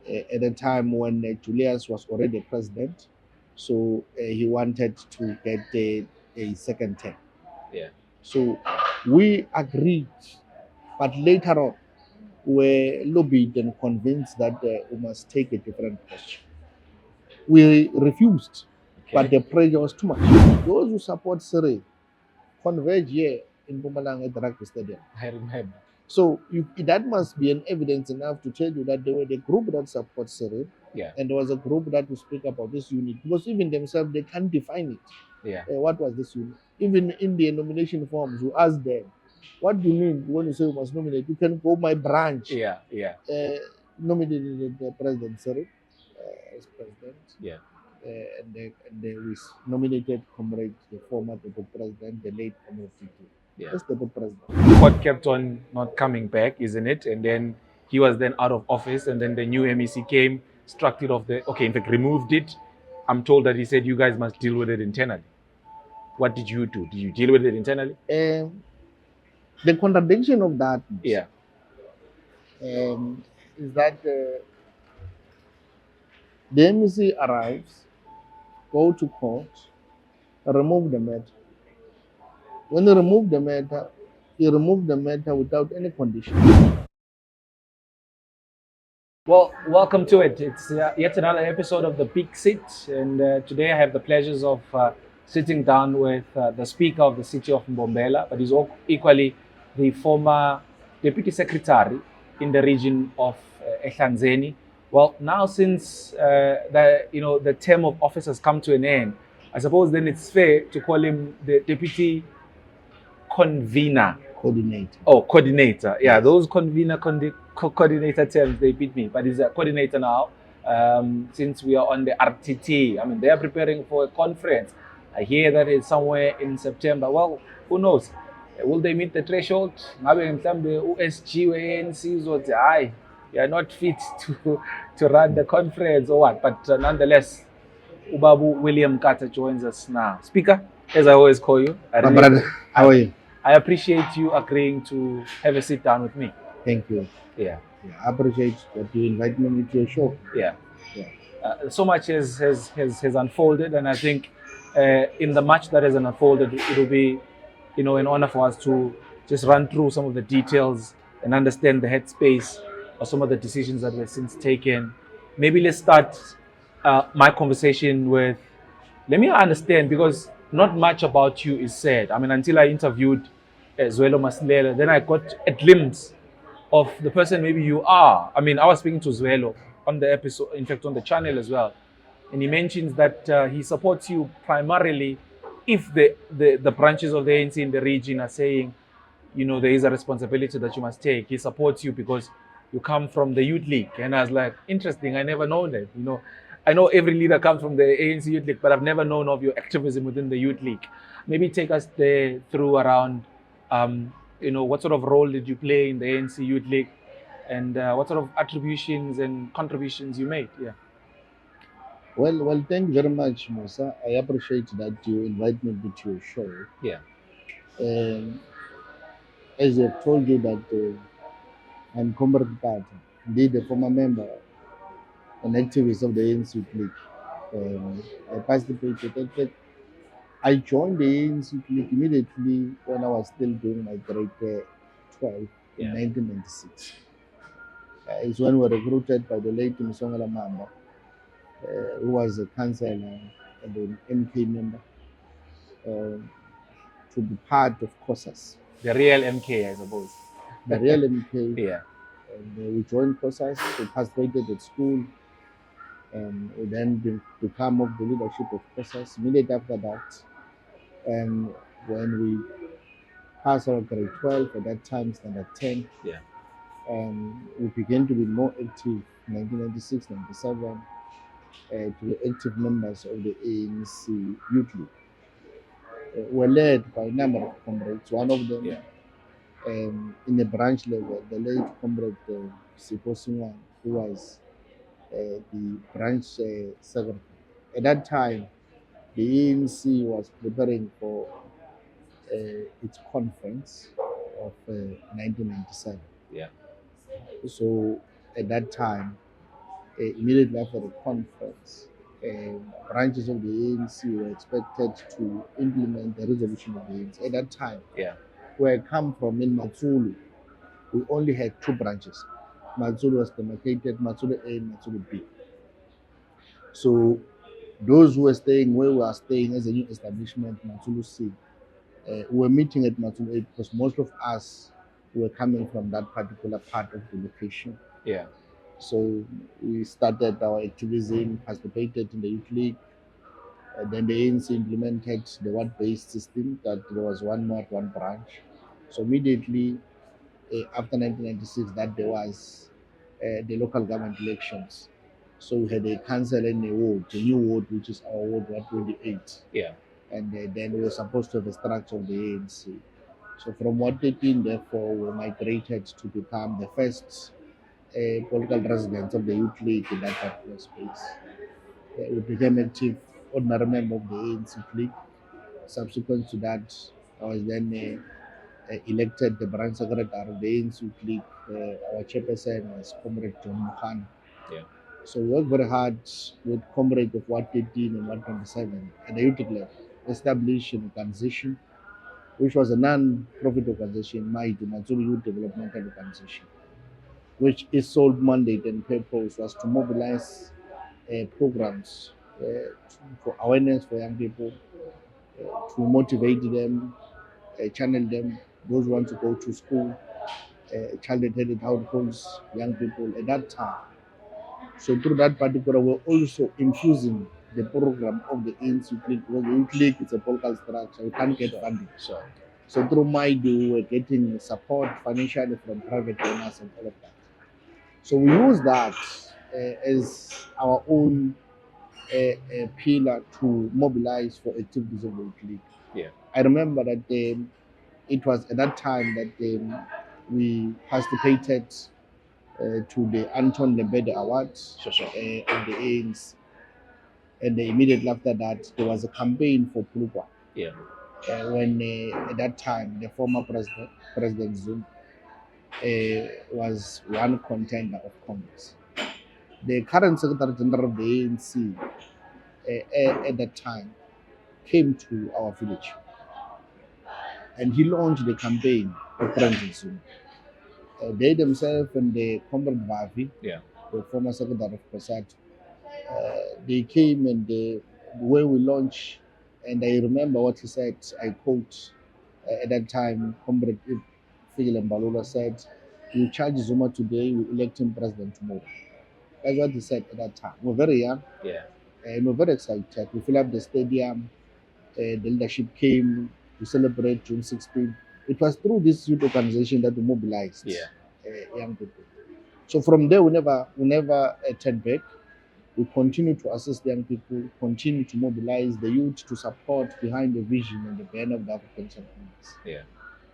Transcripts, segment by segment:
at a time when Julius was already president. So he wanted to get a second term. Yeah. So we agreed, but later on, we lobbied and convinced that we must take a different position. We refused, but Okay. the pressure was too much. Those who support Siri converge here in Mpumalanga at the rugby stadium. I remember. So that must be an evidence enough to tell you that they were the group that supports Cyril, Yeah. and there was a group that will speak about this unit, because even themselves they can't define it. Yeah. What was this unit? Even in the nomination forms, you ask them, what do you mean when you say you must nominate? You can go my branch. Yeah. Yeah. Nominated the president Cyril as president. Yeah. We nominated Comrade, the former deputy president, the late Comrade Tito. Yeah. As deputy president. Court kept on not coming back, isn't it? And then he was then out of office, and then the new MEC came, struck it off in fact, removed it. I'm told that he said you guys must deal with it internally. What did you do? Did you deal with it internally? The contradiction of that Yeah. Is that the MEC arrives, go to court, remove the matter. When they remove the matter, he removed the matter without any condition. Well, welcome to it. It's yet another episode of The Big Sit, and today I have the pleasures of sitting down with the Speaker of the City of Mbombela, but he's equally the former Deputy Secretary in the region of Ehlanzeni. Well, now since the term of office has come to an end, I suppose then it's fair to call him the Deputy Convener. Coordinator. Oh, coordinator. Yeah, those coordinator terms, they beat me. But he's a coordinator now, since we are on the RTT. I mean, they are preparing for a conference. I hear that it's somewhere in September. Well, who knows? Will they meet the threshold? Maybe in some the USG, ANC, so you are not fit to run the conference or what. But nonetheless, Ubabu William Nkatha joins us now. Speaker, as I always call you. My brother, how are you? I appreciate you agreeing to have a sit down with me. Thank you. Yeah. I appreciate that you invite me to your show. Yeah. So much has unfolded, and I think in the much that has unfolded, it will be, an honor for us to just run through some of the details and understand the headspace of some of the decisions that were since taken. Maybe let's start my conversation with, let me understand, because not much about you is said. I mean, until I interviewed Zwelo Masilela, then I got a glimpse of the person maybe you are. I mean, I was speaking to Zwelo on the episode, in fact, on the channel as well. And he mentions that he supports you primarily if the branches of the ANC in the region are saying, there is a responsibility that you must take. He supports you because you come from the Youth League. And I was like, interesting, I never known that. I know every leader comes from the ANC Youth League, but I've never known of your activism within the Youth League. Maybe take us there through around, what sort of role did you play in the ANC Youth League, and what sort of attributions and contributions you made? Yeah. Well, thank you very much, Musa. I appreciate that you invite me to your show. Yeah. As I've told you that I'm Comrade Nkatha, indeed a former member and activist of the ANC Youth League. I participated. I joined the ANC Youth League immediately when I was still doing my grade 12 in 1996. It's when we were recruited by the late Mbombela Mamba, who was a councillor and an MK member, to be part of COSAS. The real MK, I suppose. The real MK. Yeah. And we joined COSAS, we participated at school, and we then become of the leadership of COSAS. Immediately after that, and when we passed our grade 12, at that time standard 10, yeah, we began to be more active in 1996, 97, to the active members of the ANC Youth League. Were led by a number of comrades. One of them, in the branch level, the late comrade CFO, who was the branch secretary. At that time, the ANC was preparing for its conference of 1997. Yeah. So at that time, immediately after the conference, branches of the ANC were expected to implement the resolution of the ANC. At that time, Yeah. where I come from in Matsulu, we only had two branches. Matsulu was demarcated, Matsulu A and Matsulu B. So those who were staying where we are staying as a new establishment, Matsulu C, we were meeting at Matsulu A because most of us were coming from that particular part of the location. Yeah. So we started our activism, participated in the youth league. Then the ANC implemented the ward-based system that there was one ward, one branch. So immediately after 1996, that there was the local government elections. So we had a council and a ward, a new ward, which is our ward 128. Yeah. And then we were supposed to have a structure of the ANC. So from 113, therefore, we migrated to become the first political residents of the youth league in that particular space. We became active ordinary member of the ANC league. Subsequent to that, I was then elected the branch secretary of the ANC league. Our chairperson was Comrade John Mukhana. Yeah. So we worked very hard with comrades of 113 and 127 at the youth level, established an organization which was a non-profit organization, Matsulu Youth Developmental Organization, which its sole mandate and purpose was to mobilize programs for awareness for young people, to motivate them, channel them, those who want to go to school, child-headed households, young people at that time. So through that particular, we're also infusing the program of the ANC Click, because the youth league is a political structure, you can't get funding. So through MyDo, we're getting support financially from private donors and all of that. So we use that as our own pillar to mobilize for activities of the youth league. Yeah. I remember that it was at that time that we participated to the Anton Lebede Awards Sure. of the ANC. And immediately after that, there was a campaign for Pulukwa. Yeah. When at that time, the former President Zuma, was one contender of Congress. The current Secretary General of the ANC at that time came to our village and he launched the campaign for President Zuma. They themselves and the Comrade Vavi, Yeah. the former Secretary of COSAT, they came and the way we launched, and I remember what he said, I quote, at that time, Comrade William Nkatha said, "You charge Zuma today, we elect him president tomorrow." That's what he said at that time. We're very young. Yeah. And we're very excited. We fill up the stadium. The leadership came to celebrate June 16th. It was through this youth organization that we mobilized young people. So from there, we never turned back. We continue to assist young people, continue to mobilize the youth to support behind the vision and the banner of the African Congress. Yeah.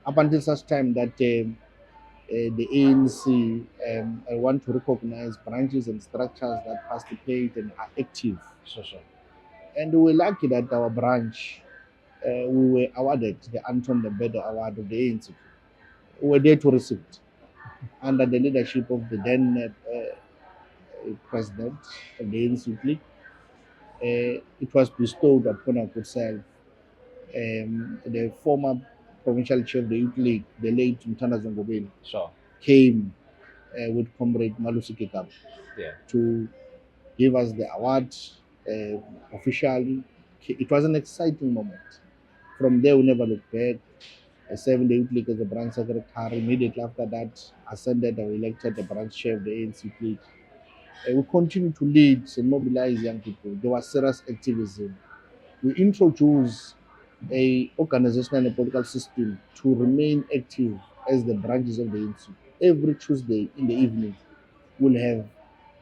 Up until such time that the ANC, I want to recognize branches and structures that participate and are active. Sure. And we were lucky that our branch, we were awarded the Anton Lebede Award of the ANC. We were there to receive it under the leadership of the then president of the ANC League. It was bestowed upon our good self. The former provincial chair of the youth league, the late Mbombela, came with Comrade Malusi Kekab to give us the award officially. It was an exciting moment. From there, we never looked back. I served the youth league as a branch secretary. Immediately after that, ascended and elected the branch chair of the ANC league. We continue to lead and mobilize young people. There was serious activism. We introduced a organizational and political system to remain active as the branches of the ANC. Every Tuesday in the evening, we'll have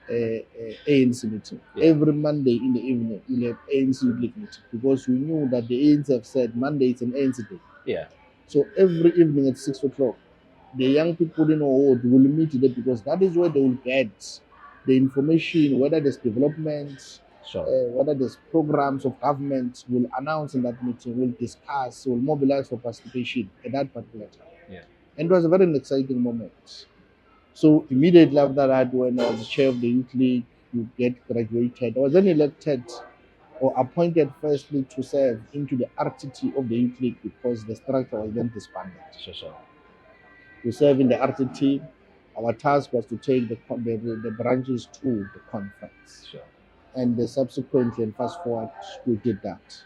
a ANC meeting. Yeah. Every Monday in the evening, we'll have ANC league meeting, because we knew that the ANC have said Monday is an ANC day. Yeah. So every evening at 6 o'clock, the young people in our ward will meet there, because that is where they will get the information, whether there's development, whether there's programs of government, will announce in that meeting, will discuss, will mobilize for participation at that particular time. Yeah. And it was a very exciting moment. So immediately after that, when I was the chair of the youth league, you get graduated. I was then elected or appointed firstly to serve into the RTT of the Youth League because the structure was then disbanded. Sure. To serve in the RTT, our task was to take the branches to the conference. Sure. And subsequently, and fast forward, we did that.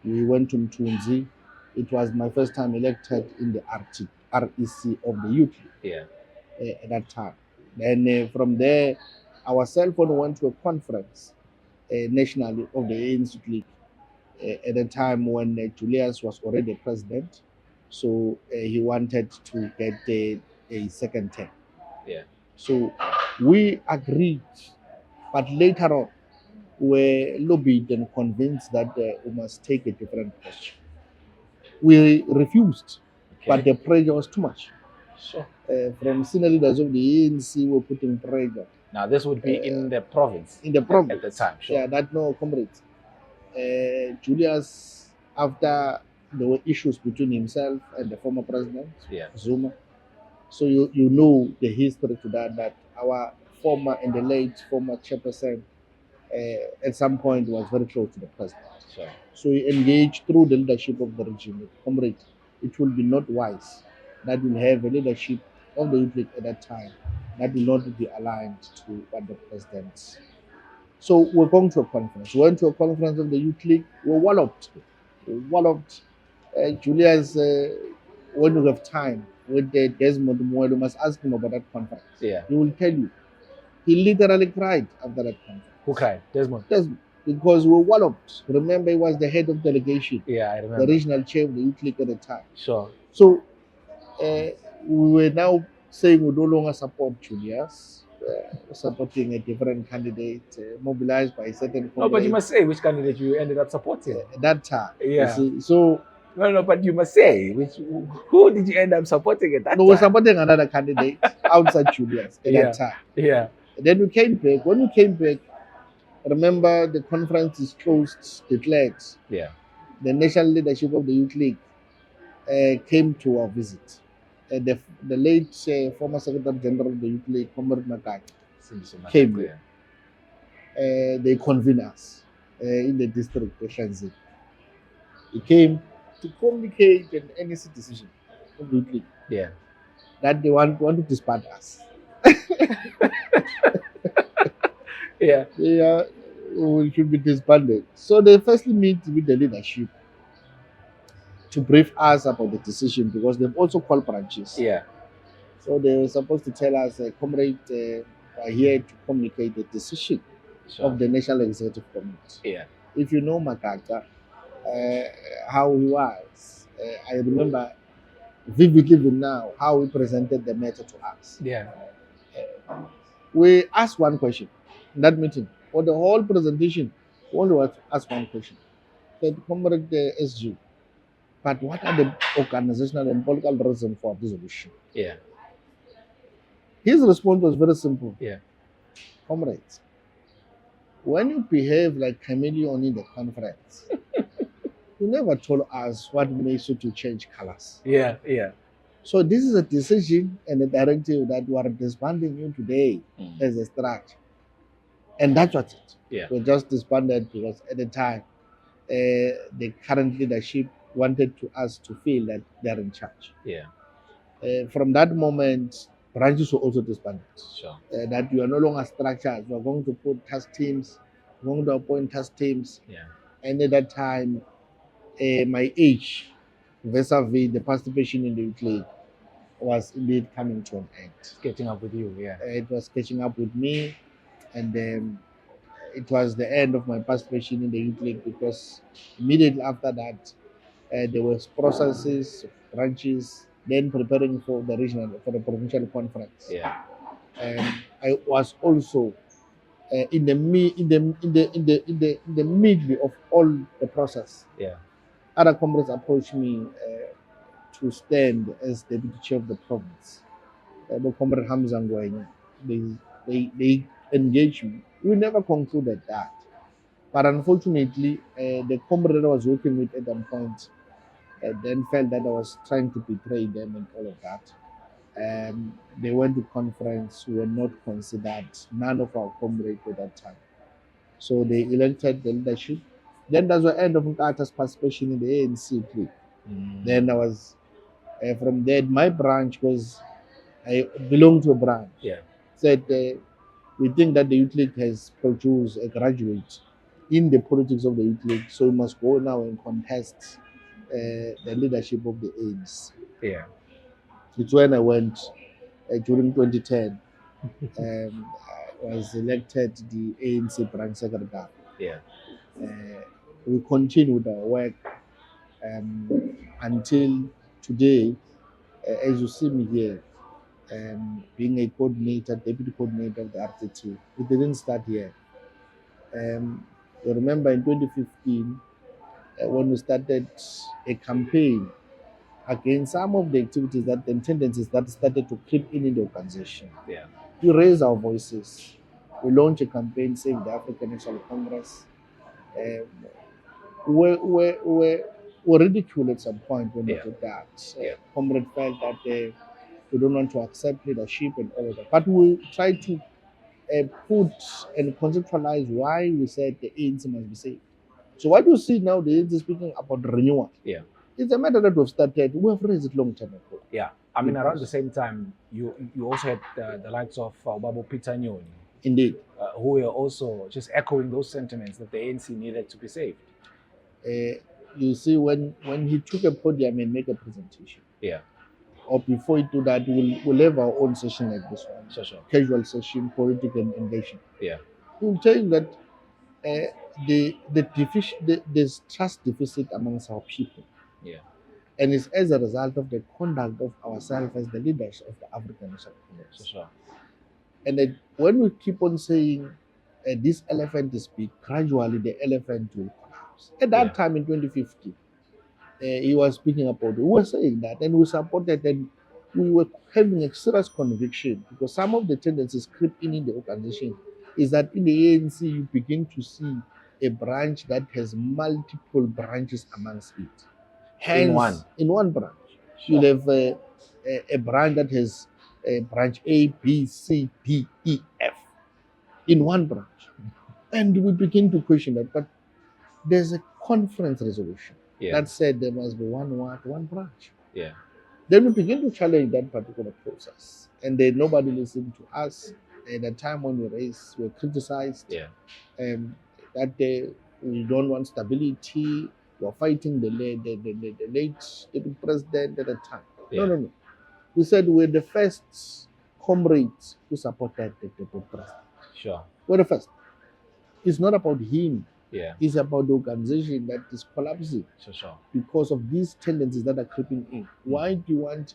We went to Mtunzi. It was my first time elected in the REC of the Youth League. Yeah. At that time. Then from there, our cell phone went to a conference nationally of the ANC League at a time when Julius was already president. So he wanted to get a second term. Yeah. So we agreed, but later on, we lobbied and convinced that we must take a different position. We refused, but the pressure was too much. Sure. From senior leaders of the ANC were putting pressure. Now this would be in the province. In the province at the time. Sure. Yeah, that no comrades. Julius, after there were issues between himself and the former president, Zuma. So you know the history to that our former and the late former chairperson at some point was very close to the president. Sure. So he engaged through the leadership of the regime. Comrade, it will be not wise that will have a leadership of the Youth League at that time that will not be aligned to what the president. So we're going to a conference. We went to a conference of the Youth League. We're walloped. Julius, when you have time with Desmond Mwelu, must ask him about that conference. Yeah. He will tell you. He literally cried after that conference. Who cried? Desmond. Because we were walloped. Remember, he was the head of delegation. Yeah, I remember. The regional chair of the Youth League at the time. Sure. So we were now saying we no longer support Julius. Supporting a different candidate mobilized by a certain. No, but you must say which candidate you ended up supporting. That time. Yeah. So no, but you must say who did you end up supporting at that time? We were supporting another candidate outside Julius at that time. Yeah. Then we came back. When we came back, remember the conference is closed, declared. Yeah. The national leadership of the Youth League came to our visit. The late former Secretary General of the Youth League, Comrade Nkatha, came here. They convened us in the district of Ehlanzeni. He came to communicate an NEC decision of the Youth League. Yeah. That they want to disband us. Yeah. We should be disbanded. So they firstly meet with the leadership to brief us about the decision because they've also called branches. Yeah. So they were supposed to tell us, comrade, are here to communicate the decision of the National Executive Committee. Yeah. If you know Nkatha, how he was, I remember vividly now how he presented the matter to us. Yeah. We asked one question in that meeting. For the whole presentation, we only asked one question. Said, comrade SG, but what are the organizational and political reasons for dissolution? Yeah. His response was very simple. Yeah. Comrades, when you behave like chameleon in the conference, you never told us what makes you to change colors. Yeah. So this is a decision and a directive that we are disbanding you today as a structure. And that's what it. Yeah. We just disbanded because at the time, the current leadership wanted us to feel that they're in charge. Yeah. From that moment, branches were also disbanded. Sure. That you are no longer structured. You are going to put task teams, you're going to appoint task teams. Yeah. And at that time, my age, vis-a-vis the participation in the Youth League, was indeed coming to an end. Catching up with you, yeah. It was catching up with me, and it was the end of my participation in the Youth League because immediately after that, there was processes, branches, then preparing for the for the provincial conference. Yeah. And I was also in the middle of all the process. Yeah. Other comrades approached me to stand as deputy chair of the province. The comrade Hamza Ngwenya, they engaged me. We never concluded that. But unfortunately, the comrade I was working with at that point then felt that I was trying to betray them and all of that. They went to conference, were not considered, none of our comrades at that time. So they elected the leadership. Then that's the end of Nkatha's participation in the ANC clique. Then I was, from there, my branch was, I belonged to a branch. Yeah. Said, we think that the youth league has produced a graduate in the politics of the youth league, so we must go now and contest the leadership of the ANC. Yeah. It's when I went during 2010. I was elected the ANC branch secretary. Yeah. We continued our work until today, as you see me here, being a coordinator, deputy coordinator of the RTT. It didn't start here. You remember in 2015, when we started a campaign against some of the activities that and tendencies that started to creep in the organization. Yeah. We raised our voices. We launched a campaign saying the African National Congress. We ridiculed at some point when we did that. Comrade felt that we don't want to accept leadership and all of that. But we tried to put and conceptualize why we said the ANC must be saved. So what you see now, the ANC speaking about renewal. Yeah. It's a matter that we've started. We have raised it long time ago. Yeah. I mean, around the same time, you also had the likes of Babu Peter Nyoni. Indeed. Who were also just echoing those sentiments that the ANC needed to be saved. You see, when he took a podium and make a presentation. Yeah. Or before he do that, we'll have our own session like this one. Sure. Casual session, political engagement. Yeah. We'll tell you that there's trust deficit amongst our people. Yeah. And it's as a result of the conduct of ourselves as the leaders of the African National Congress. Sure. And when we keep on saying this elephant is big, gradually the elephant will collapse. At that time in 2015, he was speaking about, we were saying that, and we supported, and we were having a serious conviction because some of the tendencies creeping in the organization is that in the ANC you begin to see a branch that has multiple branches amongst it. Hence, in one branch, you'll have a branch that has branch A, B, C, D, E, F in one branch. And we begin to question that, but there's a conference resolution that said there must be one branch. Yeah. Then we begin to challenge that particular process. And then nobody listened to us. At the time when we raised, we were criticized. Yeah. That we don't want stability. We're fighting the late deputy president at the time. Yeah. No. We said we're the first comrades who supported the deputy president. Sure. We're the first. It's not about him. Yeah. It's about the organization that is collapsing. Sure. Because of these tendencies that are creeping in. Why do you want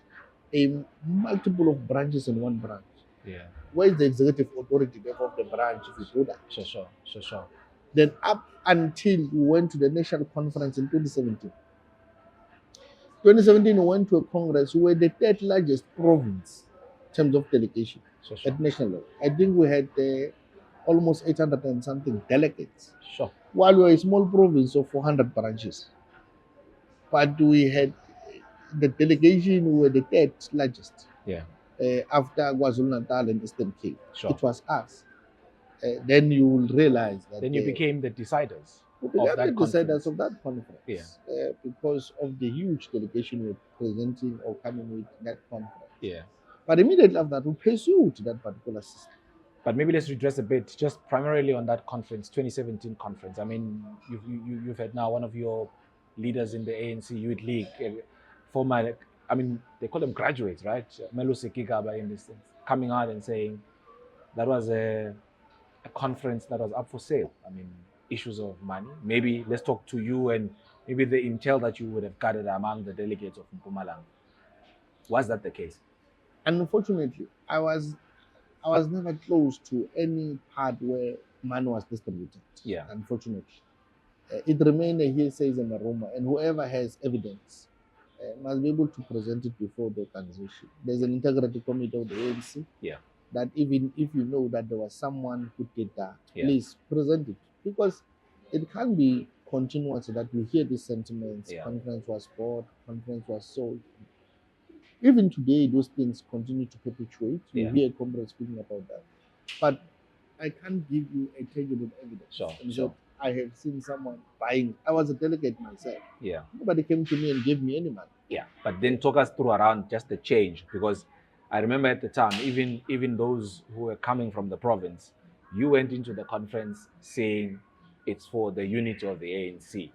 a multiple of branches in one branch? Yeah. Where is the executive authority of the branch if you do that? Sure. Then up until we went to the national conference in 2017. 2017 we went to a congress. We were the third largest province in terms of delegation at national level. I think we had almost 800 and something delegates. Sure. While we were a small province of 400 branches. But we had the delegation, we were the third largest. Yeah. After KwaZulu-Natal and Eastern Cape. Sure. It was us. Then you will realize that. Then you became the deciders. We became the deciders of that conference. Yeah. Because of the huge delegation we were presenting or coming with that conference. Yeah. But immediately after that, we pursued that particular system. But maybe let's redress a bit, just primarily on that conference, 2017 conference. I mean, you've had now one of your leaders in the ANC Youth League, former, I mean, they call them graduates, right? Melusi Kigaba in this sense, coming out and saying that was a conference that was up for sale. I mean, issues of money. Maybe let's talk to you and maybe the intel that you would have gathered among the delegates of Mbombela. Was that the case? Unfortunately, I was never close to any part where money was distributed. Yeah. Unfortunately. It remained a hearsay and a rumor, and whoever has evidence must be able to present it before the organization. There's an integrity committee of the ANC. Yeah. That even if you know that there was someone who did that, please present it. Because it can't be continuous that we hear these sentiments. Conference was bought, conference was sold. Even today, those things continue to perpetuate. You Yeah. hear comrades speaking about that. But I can't give you a tangible evidence. Sure, And sure. so I have seen someone buying. I was a delegate myself. Yeah. Nobody came to me and gave me any money. Yeah, but then talk us through around just the change, because I remember at the time, even those who were coming from the province, you went into the conference saying it's for the unity of the ANC,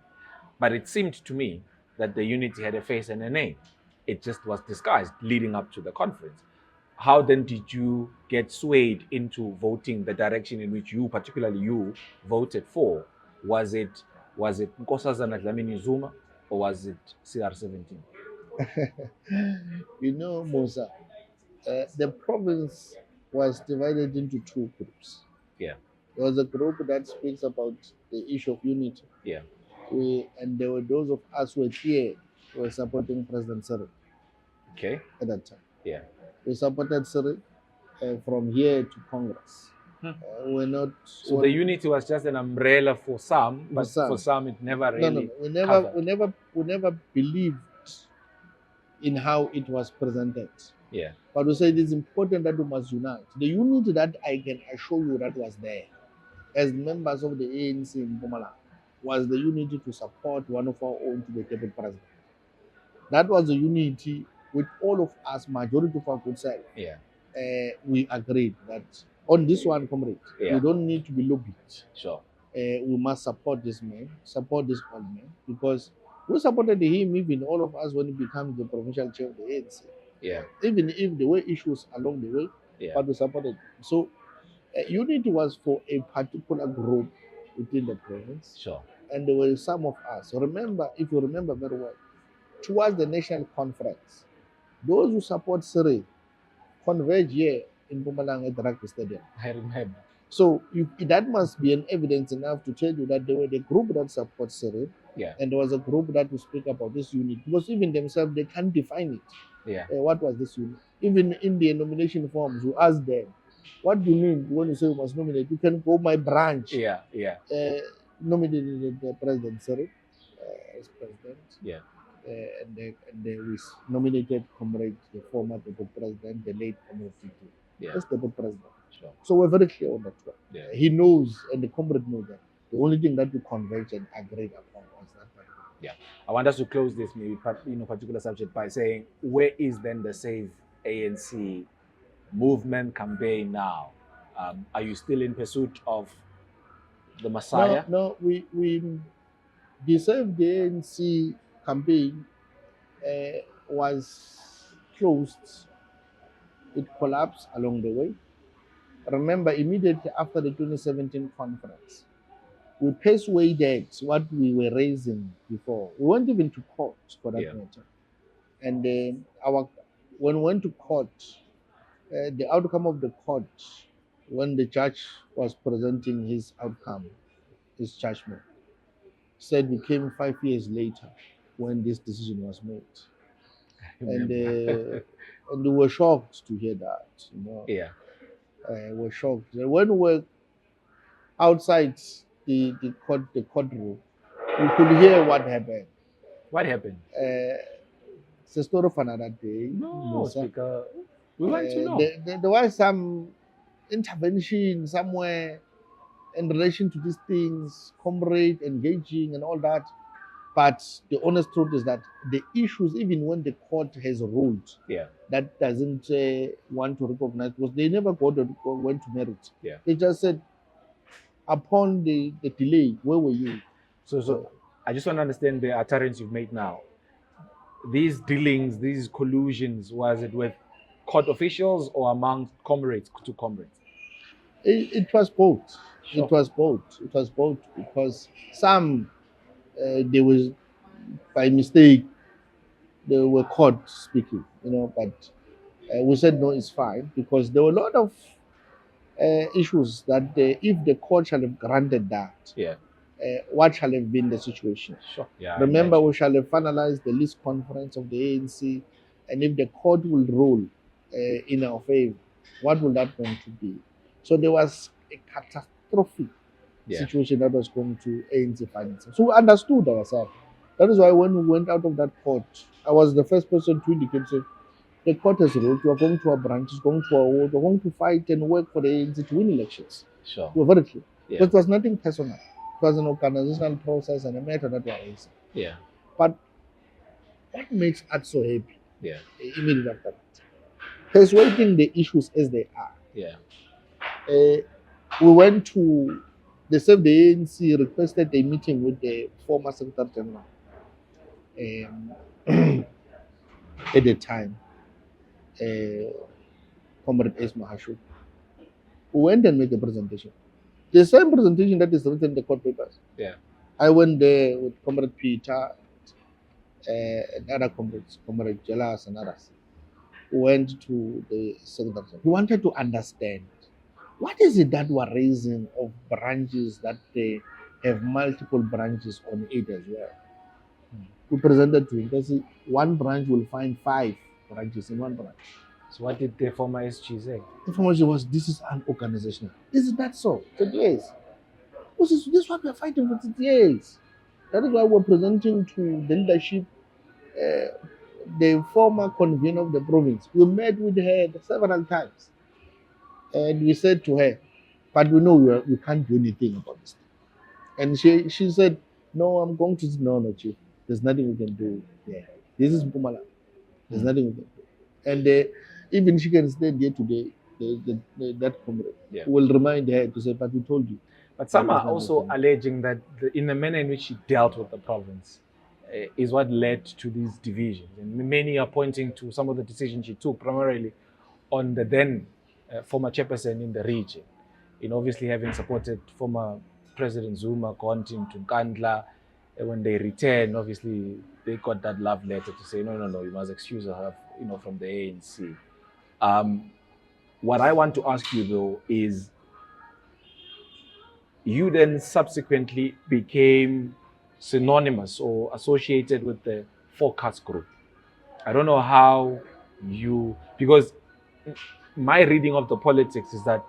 but it seemed to me that the unity had a face and a name. It just was disguised leading up to the conference. How then did you get swayed into voting the direction in which you, particularly you, voted for? Was it Nkosazana Dlamini Zuma or was it CR17? You know, Musa, the province was divided into two groups. Yeah, There was a group that speaks about the issue of unity. yeah, And there were those of us who were here who were supporting President Cyril okay, at that time. yeah. We supported Cyril from here to Congress. We're not. So the unity was just an umbrella for some, but for some. some it never No, really no. We never believed in how it was presented. Yeah, But we said it's important that we must unite. The unity that I can assure you that was there as members of the ANC in Mbombela was the unity to support one of our own to be deputy president. That was the unity with all of us, majority of our good self. yeah, We agreed that on this one, comrade, Yeah. we don't need to be lobbied. sure. We must support this man, support this old man, because we supported him, even all of us, when he becomes the provincial chair of the ANC. Yeah, Even if there were issues along the way, yeah, but we supported him. So, unity was for a particular group within the province, sure. and there were some of us. Remember, if you remember very well, towards the national conference, those who support Siri converge here in Mpumalanga at the rugby stadium. I remember. So that must be an evidence enough to tell you that there were the group that supports Cyril, Yeah, and there was a group that will speak about this unit, because even themselves they can't define it. yeah, What was this unit? Even in the nomination forms, you ask them, "What do you mean when you say we must nominate? You can go my branch." yeah, yeah, Nominated the president Cyril as president. yeah, And we nominated comrade, the former deputy president, the late comrade Tito, yeah, as deputy president. sure. So we're very clear on that one. Yeah. He knows, and the comrade knows that the only thing that we converged and agreed upon was that. Yeah, I want us to close this maybe particular subject by saying, where is then the Save ANC movement campaign now? Are you still in pursuit of the Messiah? No, we the Save the ANC campaign was closed. It collapsed along the way. Remember, immediately after the 2017 conference, we persuaded what we were raising before. We went even to court for that Yeah. matter. And when we went to court, the outcome of the court, when the judge was presenting his outcome, his judgment, said we came 5 years later when this decision was made. And we were shocked to hear that. Yeah, We're shocked. When we were outside the courtroom, we could hear what happened. what happened? It's a story for another day. No, Musa. Speaker, we want to know. There was some intervention somewhere in relation to these things, comrade engaging and all that. But the honest truth is that the issues, even when the court has ruled, Yeah, that doesn't want to recognize, because they never went to merit. Yeah. They just said, upon the delay, where were you? So I just want to understand the utterance you've made now. These dealings, these collusions, was it with court officials or among comrades to comrades? It was both. Sure. It was both. It was both, because some they was by mistake they were caught speaking, but we said no, it's fine, because there were a lot of issues that if the court shall have granted that, Yeah, what shall have been the situation? sure. Yeah. Remember, we shall have finalized the list conference of the ANC, and if the court will rule in our favor, what will that going to be? So there was a catastrophic situation that was going to ANC finances. So we understood ourselves. That is why when we went out of that court, I was the first person to indicate, say, The court has ruled you are going to our branches, going to our ward, you're going to fight and work for the ANC to win elections. Sure. We're very clear. Yeah. But it was nothing personal. It was an organizational process and a matter that we are raising. Yeah. But what makes us so happy? Yeah. Immediately after that, persuading the issues as they are. Yeah. We went to the Save the ANC requested a meeting with the former Secretary General at the time, Comrade S. Mahashu. We went and made a presentation. The same presentation that is written in the court papers. Yeah. I went there with Comrade Peter and other comrades, Comrade Jelas and others. We went to the Secretary General. We wanted to understand what is it that we're raising of branches that they have multiple branches on it as well. We presented to him. Because one branch will find 5 branches in one branch. So what did the former SG say? The information was, this is unorganizational. Is that so? He said, yes. This is what we're fighting for 30 years. That is why we're presenting to the leadership, the former convener of the province. We met with her several times. And we said to her, but we know we can't do anything about this. And she said, no, I'm going to, no, Chief. There's nothing we can do there. This is Mbombela. There's nothing we can do. And even she can stay there today, that comrade will remind her to say, but we told you. But some are also alleging that in the manner in which she dealt with the province is what led to these divisions. And many are pointing to some of the decisions she took, primarily on the then former chairperson in the region. Obviously having supported former President Zuma, gone to Nkatha. When they returned, obviously they got that love letter to say, no, you must excuse her, from the ANC. What I want to ask you though is, you then subsequently became synonymous or associated with the Focus group. I don't know how because my reading of the politics is that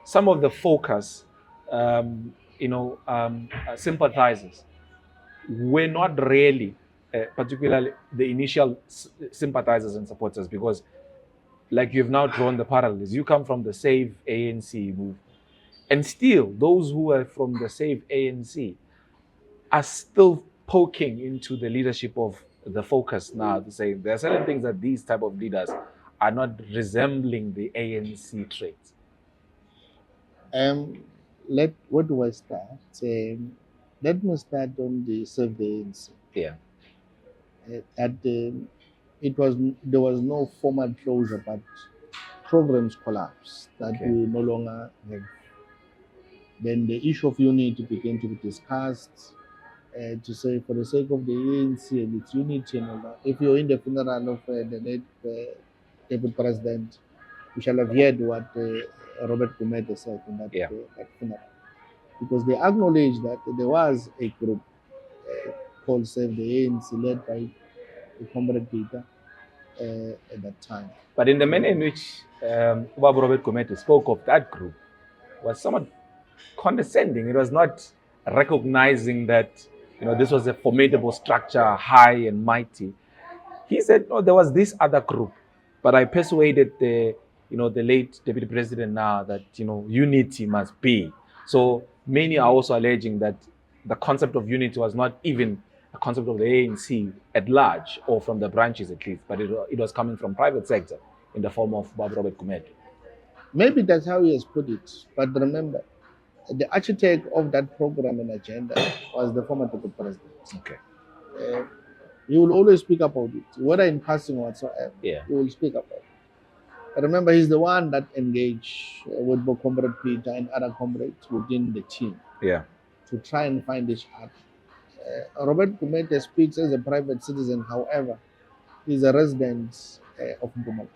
some of the Focus, sympathizers were not really, particularly the initial sympathizers and supporters, because like you've now drawn the parallels, you come from the Save ANC move, and still those who are from the Save ANC are still poking into the leadership of the Focus now to say there are certain things that these type of leaders are not resembling the ANC traits. Where do I start? Let me start on the Save the ANC. Yeah. There was no formal closure, but programs collapsed that we no longer have. Then the issue of unity began to be discussed to say, for the sake of the ANC and its unity and all that. If you're in the funeral of the late deputy president, we shall have heard what Robert Kumete said in that funeral. Because they acknowledged that there was a group called Save the ANC, led by the Comrade Peter at that time. But in the manner in which Robert Kumete spoke of that group was somewhat condescending. It was not recognizing that this was a formidable structure, high and mighty. He said, no, there was this other group, but I persuaded the late deputy president now that unity must be. So many are also alleging that the concept of unity was not even a concept of the ANC at large, or from the branches at least, but it was coming from private sector in the form of Robert Kumete. Maybe that's how he has put it. But remember, the architect of that program and agenda was the former deputy president. Okay. He will always speak about it, whether in passing or whatsoever. Yeah. He will speak about it. Remember, he's the one that engaged with both Comrade Peter and other comrades within the team. Yeah. To try and find this art. Robert Kumete speaks as a private citizen, however, he's a resident of Mbombela,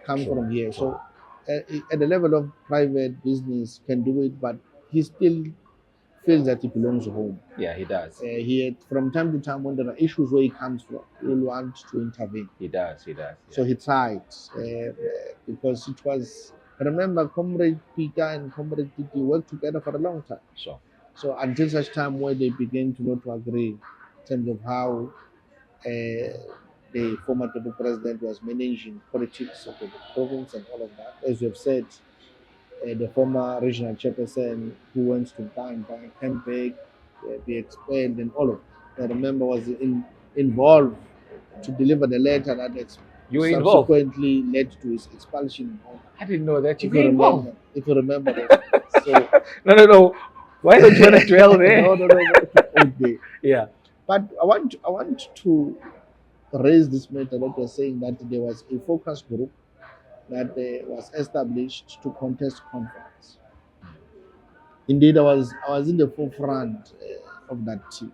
comes from here. So at the level of private business can do it, but he still feels that he belongs home. Yeah, he does. From time to time, when there are issues where he comes from, he will want to intervene. He does. Yeah. So he tried, because it was, remember, Comrade Peter and Comrade Titi worked together for a long time. Sure. So until such time where they begin to not agree in terms of how the former deputy president was managing politics of the province and all of that. As you have said, the former regional chairperson who went to came back, be expelled, and all of it. I remember was involved to deliver the letter that You were involved. subsequently led to his expulsion. I didn't know that. You If were you involved. remember, if you remember that. So No. Why don't you want to dwell there? no. Okay. Yeah. But I want to raise this matter that you're saying that there was a focus group that was established to contest conference. Indeed, I was in the forefront of that team.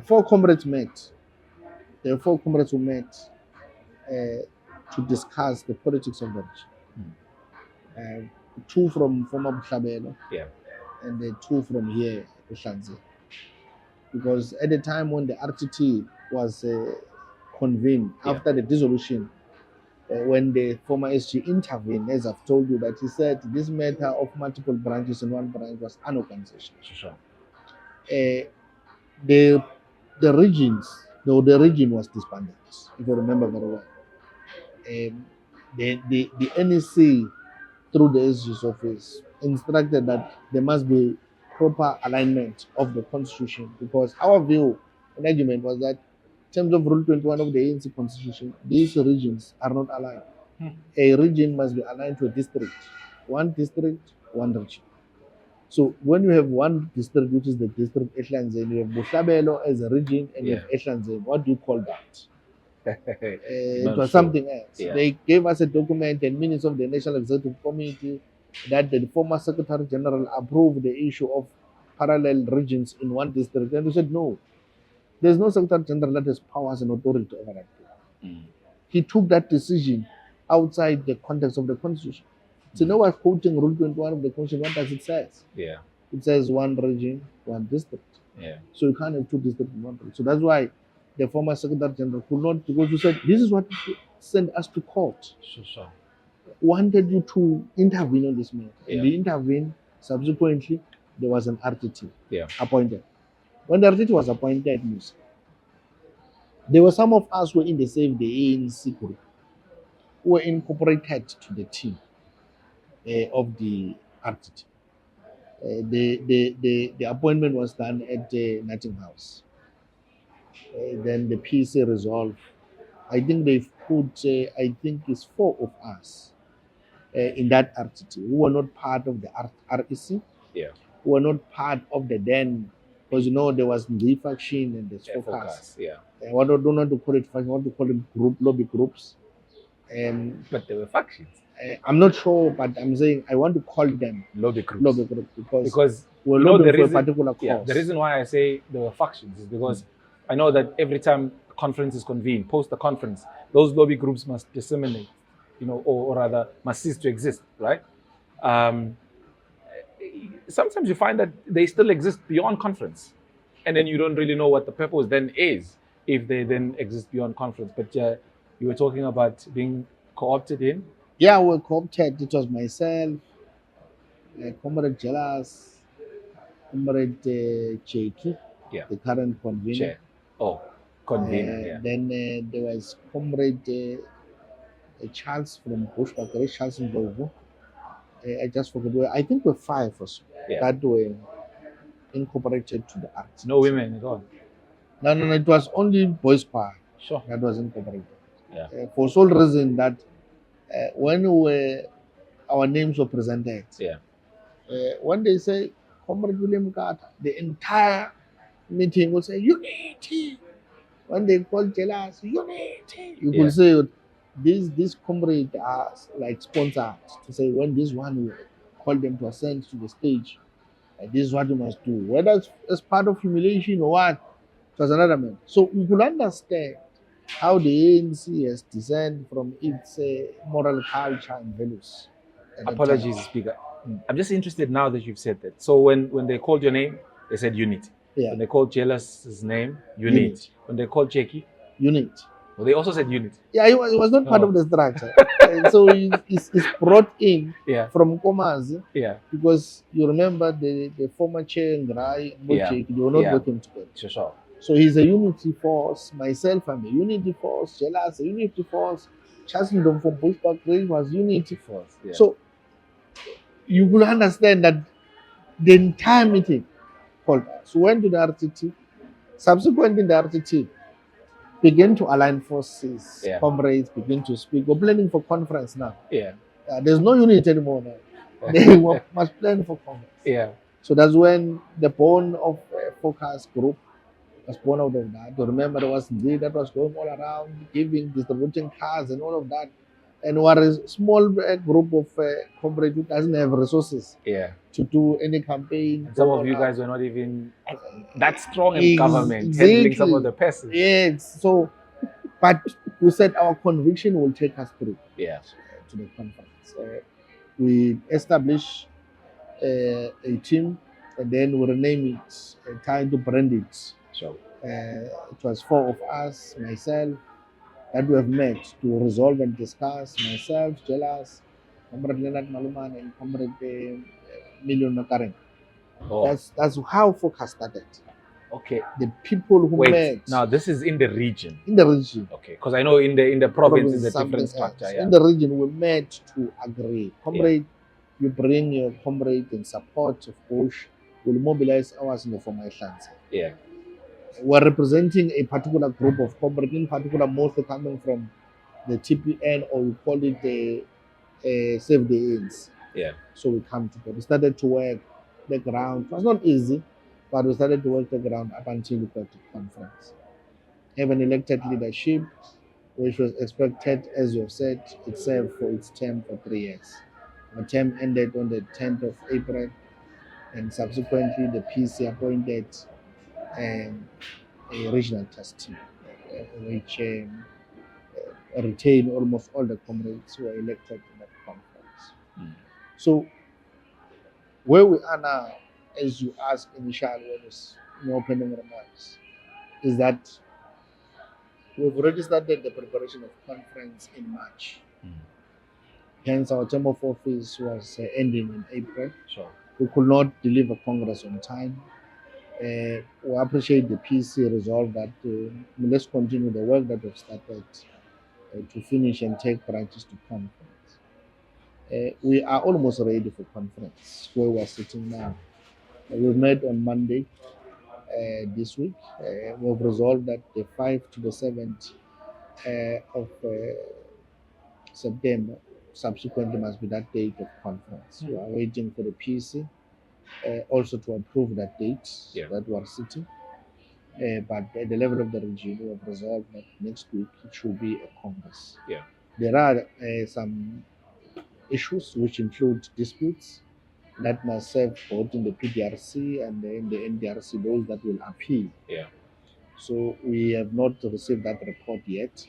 Four comrades met. There were four comrades who met to discuss the politics of the region. Two from former Mbombela, Yeah. and two from here, Ehlanzeni. Because at the time when the RTT was convened after the dissolution, when the former SG intervened, as I've told you, that he said this matter of multiple branches in one branch was unorganizational. Sure. The region was disbanded, if you remember very well. The NEC, through the SG's office, instructed that there must be proper alignment of the constitution, because our view and argument was that in terms of Rule 21 of the ANC constitution, these regions are not aligned. A region must be aligned to a district. One district, one region. So when you have one district, which is the district Ehlanzeni, you have Mbombela as a region, and you have Ehlanzeni. What do you call that? It was something else. Yeah. They gave us a document and minutes of the National Executive Committee that the former Secretary General approved the issue of parallel regions in one district. And we said, no, there's no Secretary General that has powers and authority over that. He took that decision outside the context of the Constitution. So now we're quoting Rule 21 of the Constitution. What does it say? Yeah. It says one region, one district. Yeah. So you can't have two districts in one region. So that's why the former Secretary General could not, because you said, this is what sent us to court. Sure. Wanted you to intervene on this matter. Yeah. And they intervened. Subsequently, there was an RTT appointed. When the RTT was appointed, there were some of us who were in the ANC group who were incorporated to the team of the RTT. The appointment was done at Notting House. Then the PC resolved. I think they've put, I think it's 4 of us in that RTT who were not part of the REC, who were not part of the then, because there was the faction and the focus. I don't want to call it faction, I want to call them lobby groups. But there were factions. I'm not sure, but I'm saying I want to call them lobby groups because we're lobbying for a particular cause. Yeah, the reason why I say there were factions is because I know that every time a conference is convened, post the conference, those lobby groups must disseminate, or rather must cease to exist, right? Sometimes you find that they still exist beyond conference, and then you don't really know what the purpose then is if they then exist beyond conference. But you were talking about being co-opted in. Yeah, we were co-opted. It was myself, Comrade Jealous, Comrade Cheki, the current convener. Convener. Then there was Comrade Charles from Bushbuck, Charles Mbombela. I just forgot. I think we're 5 or so that were incorporated to the act. No women at all? No. It was only boys' choir that was incorporated. For sole reason that when our names were presented, when they say Comrade William Nkatha, the entire meeting will say unity. When they call Jealous, unity. You could say these comrades are like sponsored to say when this one will call them to ascend to the stage, this is what you must do. Whether it's as part of humiliation or what, it was another man. So we could understand how the ANC has descended from its moral culture and values. Apologies, Speaker. I'm just interested now that you've said that. So when they called your name, they said unity. When they called Jealous's name, unity. When they called Cheki, unity. Well, they also said unity. Yeah, it was not part of the structure. So it's brought in from Komazi. Because you remember the former chair and Cheki, they were not working together. Sure. So he's a unity force. Myself, I'm a unity force. Jealous, a unity force. Chaslindom from Bushback Range was unity force. Yeah. So you will understand that the entire meeting called us. Went to the RTT. Subsequently, the RTT began to align forces. Yeah. Comrades begin to speak. We're planning for conference now. Yeah. There's no unit anymore now. They must plan for conference. Yeah. So that's when the bone of focus group was born out of that. To remember, there was indeed that was going all around, giving, distributing cars and all of that. And we are a small group of comrades who doesn't have resources Yeah. to do any campaign. And some of you guys were not even that strong in government, handling some of the passes. Yes. So, but we said our conviction will take us through Yeah. to the conference. We established a team and then we rename it, trying to brand it. Sure. It was 4 of us, myself, that we have met to resolve and discuss. Myself, Jealous, Comrade Leonard Maluman, and Comrade Million Nakaren. Oh. That's how focus started. Okay. The people who met. Now this is in the region. In the region. Okay, because I know in the province is a different structure. Yeah. In the region, we met to agree. Comrade, you bring your comrade in support of Bush. We'll mobilize ours in the former Ehlanzeni. Yeah. We're representing a particular group of comrades, in particular, mostly coming from the TPN, or we call it the Save the ANC. Yeah. So we come together. We started to work the ground. It was not easy, but we started to work the ground up until we got to conference. Have an elected leadership, which was expected, as you have said, it served for its term for 3 years. The term ended on the 10th of April, and subsequently the PC appointed a regional task team, which retained almost all the comrades who were elected in that conference. Mm. So where we are now, as you asked initially when it's in opening remarks, is that we've already started the preparation of conference in March. Mm. Hence, our term of office was ending in April. Sure. We could not deliver Congress on time. We appreciate the PC resolve that let's continue the work that we've started to finish and take branches to conference. We are almost ready for conference where we're sitting now. We met on Monday this week. We've resolved that the 5th to the 7th of September subsequently must be that date of conference. We are waiting for the PC also to approve that date that we are sitting. But at the level of the region, we have resolved that next week it should be a Congress. Yeah. There are some issues which include disputes that must serve both in the PDRC and in the NDRC, those that will appeal. Yeah. So we have not received that report yet.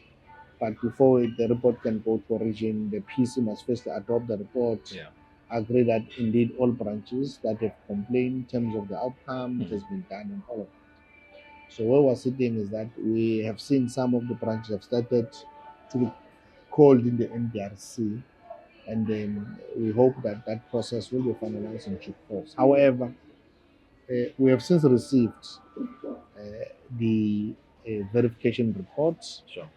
But before the report can go to region, the PC must first adopt the report, agree that indeed all branches that have complained in terms of the outcome has been done and all of that. So where we're sitting is that we have seen some of the branches have started to be called in the NDRC, and then we hope that that process will be finalized in due course. However, we have since received the verification reports. Sure.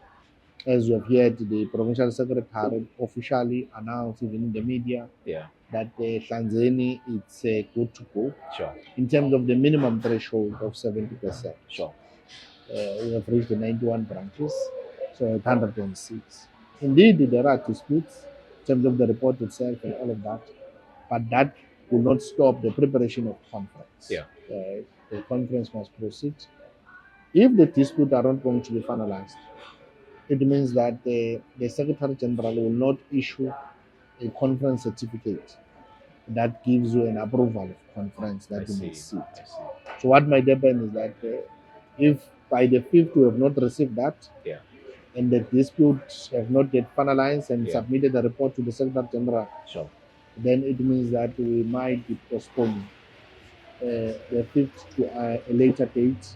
As you have heard, the provincial secretary officially announced, even in the media, that Ehlanzeni it's good to go. Sure. In terms of the minimum threshold of 70%. Sure. We have reached the 91 branches, so 106. Indeed, there are disputes in terms of the report itself and all of that, but that will not stop the preparation of conference. Yeah. The conference must proceed. If the disputes are not going to be finalized, it means that the Secretary General will not issue a conference certificate that gives you an approval of conference that you may sit. So what might happen is that if by the 5th we have not received that, and the disputes have not yet finalized and submitted the report to the Secretary General, then it means that we might be postponing the 5th to a later date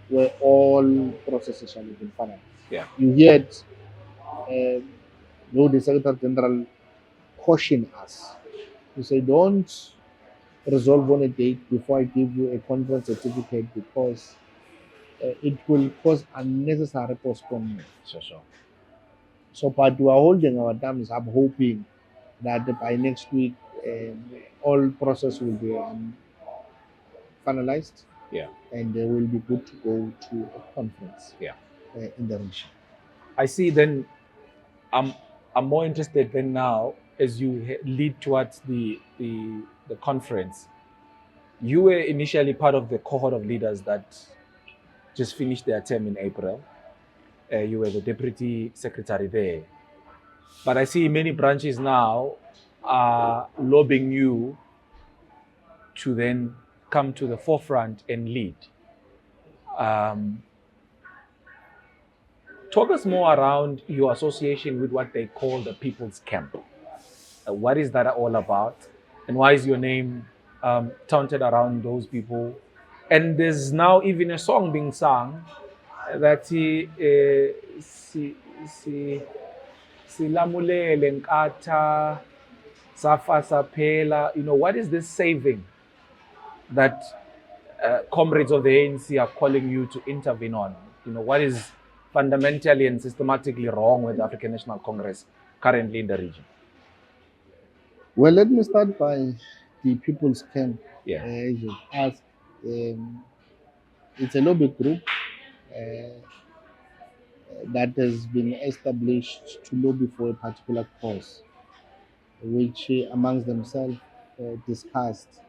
where all processes shall have been finalized. You heard the Secretary General caution us to say, don't resolve on a date before I give you a conference certificate, because it will cause unnecessary postponement. Sure. So, but we are holding our thumbs up, hoping that by next week all process will be finalized, Yeah. and they will be good to go to a conference Yeah. in the region. I see. Then I'm more interested than now as you lead towards the conference. You were initially part of the cohort of leaders that just finished their term in April. You were the deputy secretary there. But I see many branches now are lobbying you to then come to the forefront and lead. Talk us more around your association with what they call the People's Camp. What is that all about? And why is your name taunted around those people? And there's now even a song being sung that Silamulele Nkatha Safa Sapela. What is this saving that comrades of the ANC are calling you to intervene on? What is fundamentally and systematically wrong with the African National Congress currently in the region? Well, let me start by the People's Camp. Yeah. As you asked, it's a lobby group that has been established to lobby for a particular cause, which amongst themselves discussed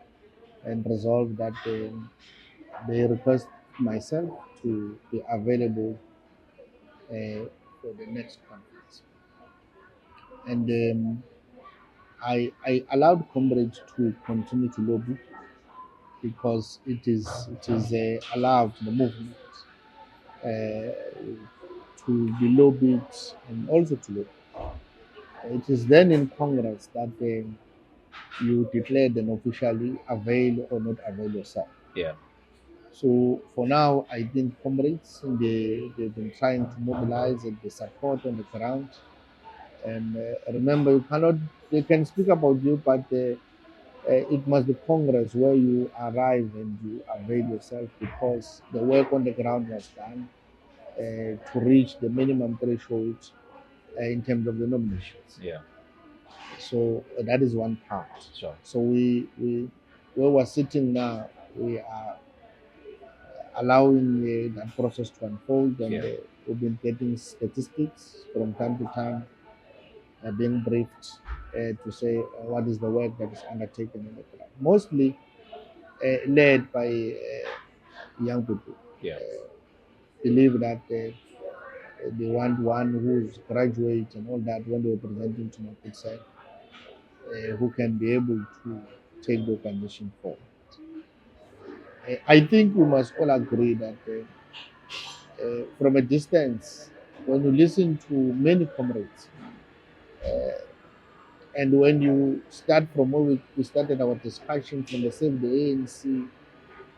and resolved that they request myself to be available for the next conference. And I allowed comrades to continue to lobby because it is allowed to the movement to be lobbied and also to lobby. It is then in Congress that you declare them officially avail or not avail yourself. Yeah. So for now, I think comrades, they've been trying to mobilize and the support on the ground. And remember, they can speak about you, but it must be Congress where you arrive and you avail yourself because the work on the ground was done to reach the minimum threshold in terms of the nominations. Yeah. So that is one part. Sure. So we where we're sitting now, we are allowing that process to unfold, and we've been getting statistics from time to time, being briefed to say what is the work that is undertaken in the ground. Mostly led by young people. Yeah. Believe that they want one who's graduate and all that when they were presenting to my good side, who can be able to take the organization forward. I think we must all agree that from a distance, when you listen to many comrades, and when you start from where we started our discussion from the Save the ANC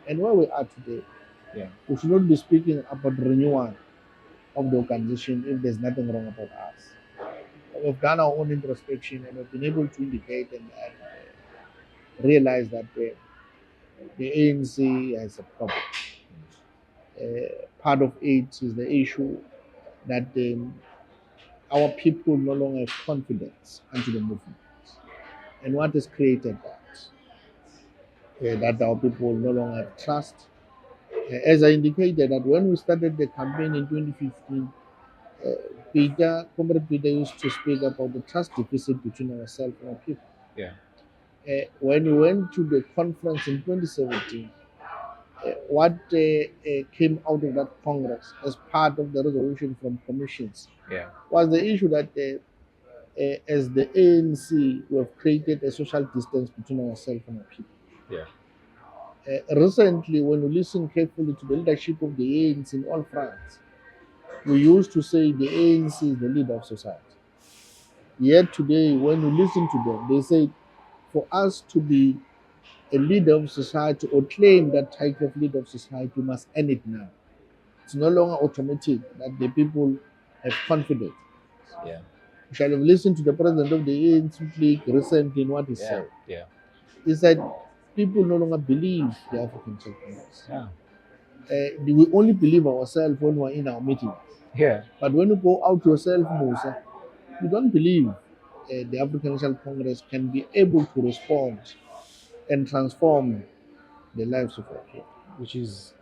and where we are today, we should not be speaking about renewal of the organization if there's nothing wrong about us. We've done our own introspection and we've been able to indicate and realize that the ANC has a problem. Part of it is the issue that our people no longer have confidence into the movement. And what has created that? That our people no longer have trust. As I indicated, that when we started the campaign in 2015, Comrade Peter used to speak about the trust deficit between ourselves and our people. Yeah. When we went to the conference in 2017, what came out of that Congress as part of the resolution from commissions was the issue that as the ANC, we have created a social distance between ourselves and our people. Yeah. Recently, when we listen carefully to the leadership of the ANC in all fronts, we used to say the ANC is the leader of society. Yet today, when you listen to them, they say for us to be a leader of society or claim that title of leader of society, we must earn it now. It's no longer automatic that the people have confidence. Yeah. You shall have listened to the president of the ANC League recently in what he said. Yeah. He said people no longer believe the African Congress. Yeah. we only believe ourselves when we're in our meetings. Yeah. But when you go out yourself, Musa, you don't believe the African National Congress can be able to respond and transform the lives of our people. Which is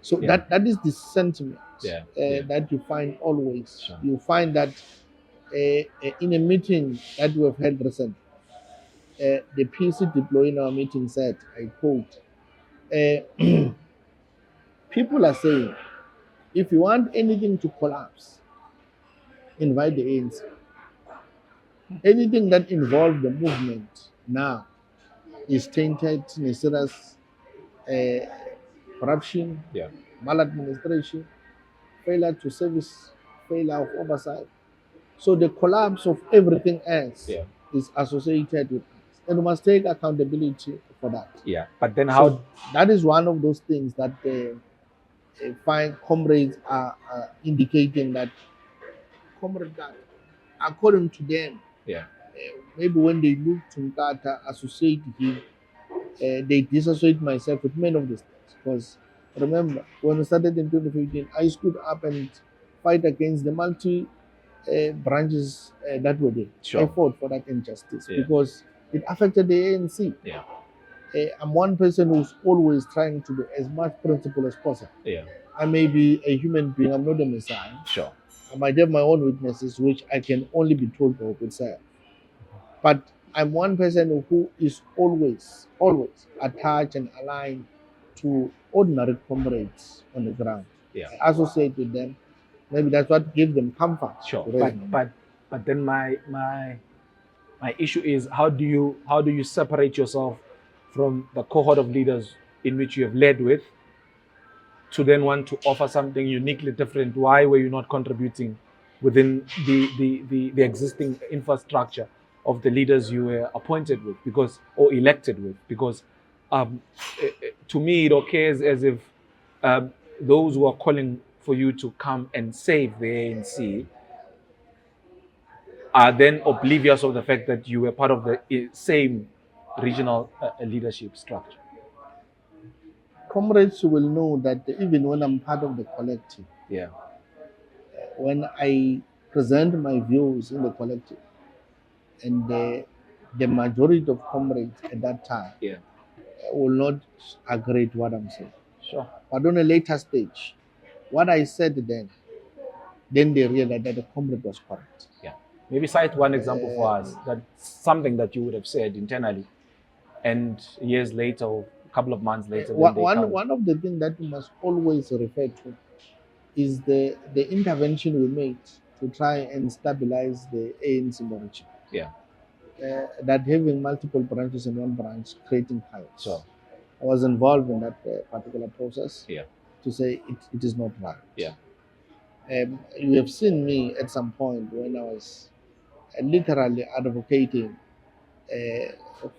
So Yeah. that is the sentiment Yeah. that you find always. Sure. You find that in a meeting that we have had recently, the PC deployee in our meeting said, I quote, people are saying, if you want anything to collapse, invite the ANC. Anything that involves the movement now is tainted in a serious corruption, Yeah. maladministration, failure to service, failure of oversight. So the collapse of everything else Yeah. is associated with us. And we must take accountability for that. Yeah. But then So that is one of those things that fine comrades are indicating that, comrade, that according to them, Yeah. maybe when they look to Nkatha, associate him, they disassociate myself with many of these things. Because remember, when we started in 2015, I stood up and fight against the multi branches that were there. Sure. I fought for that injustice Yeah. because it affected the ANC. Yeah. I'm one person who's always trying to be as much principled as possible. Yeah. I may be a human being, I'm not a messiah. Sure. I might have my own weaknesses, which I can only be told by Messiah. But I'm one person who is always attached and aligned to ordinary comrades on the ground. Yeah. I associate with them. Maybe that's what gives them comfort. Sure. to raise money. But then my issue is how do you separate yourself from the cohort of leaders in which you have led with to then want to offer something uniquely different? Why were you not contributing within the existing infrastructure of the leaders you were appointed with or elected with? Because to me it occurs as if those who are calling for you to come and save the ANC are then oblivious of the fact that you were part of the same regional leadership structure. Comrades will know that even when I'm part of the collective, Yeah. when I present my views in the collective, and the majority of comrades at that time Yeah. will not agree to what I'm saying. Sure. But on a later stage, what I said then they realized that the comrade was correct. Yeah. Maybe cite one example for us, that something that you would have said internally, and years later, or a couple of months later, One of the things that we must always refer to is the intervention we made to try and stabilize the ANC origin. Yeah. That having multiple branches in one branch creating chaos. Sure. I was involved in that particular process. Yeah. To say it is not right. Yeah. You have seen me at some point when I was literally advocating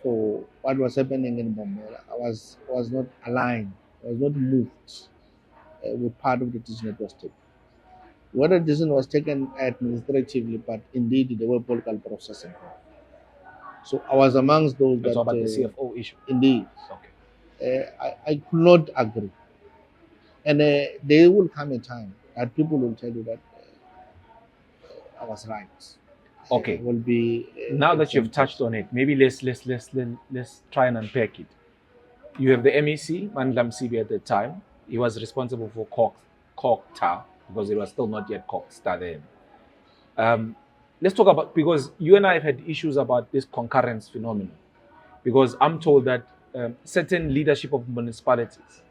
for what was happening in Mbombela. I was not aligned. I was not moved with part of the decision that was taken. Whether the decision was taken administratively, but indeed there were political process involved. So I was amongst those It's that about the CFO issue. indeed Okay. I could not agree. And there will come a time that people will tell you that I was right. Okay. Will be now that you've touched on it, maybe let's try and unpack it. You have the MEC, Mandla Msibi at the time. He was responsible for COCTA because it was still not yet COCTA then. Let's talk about, because you and I have had issues about this concurrence phenomenon. Because I'm told that certain leadership of municipalities,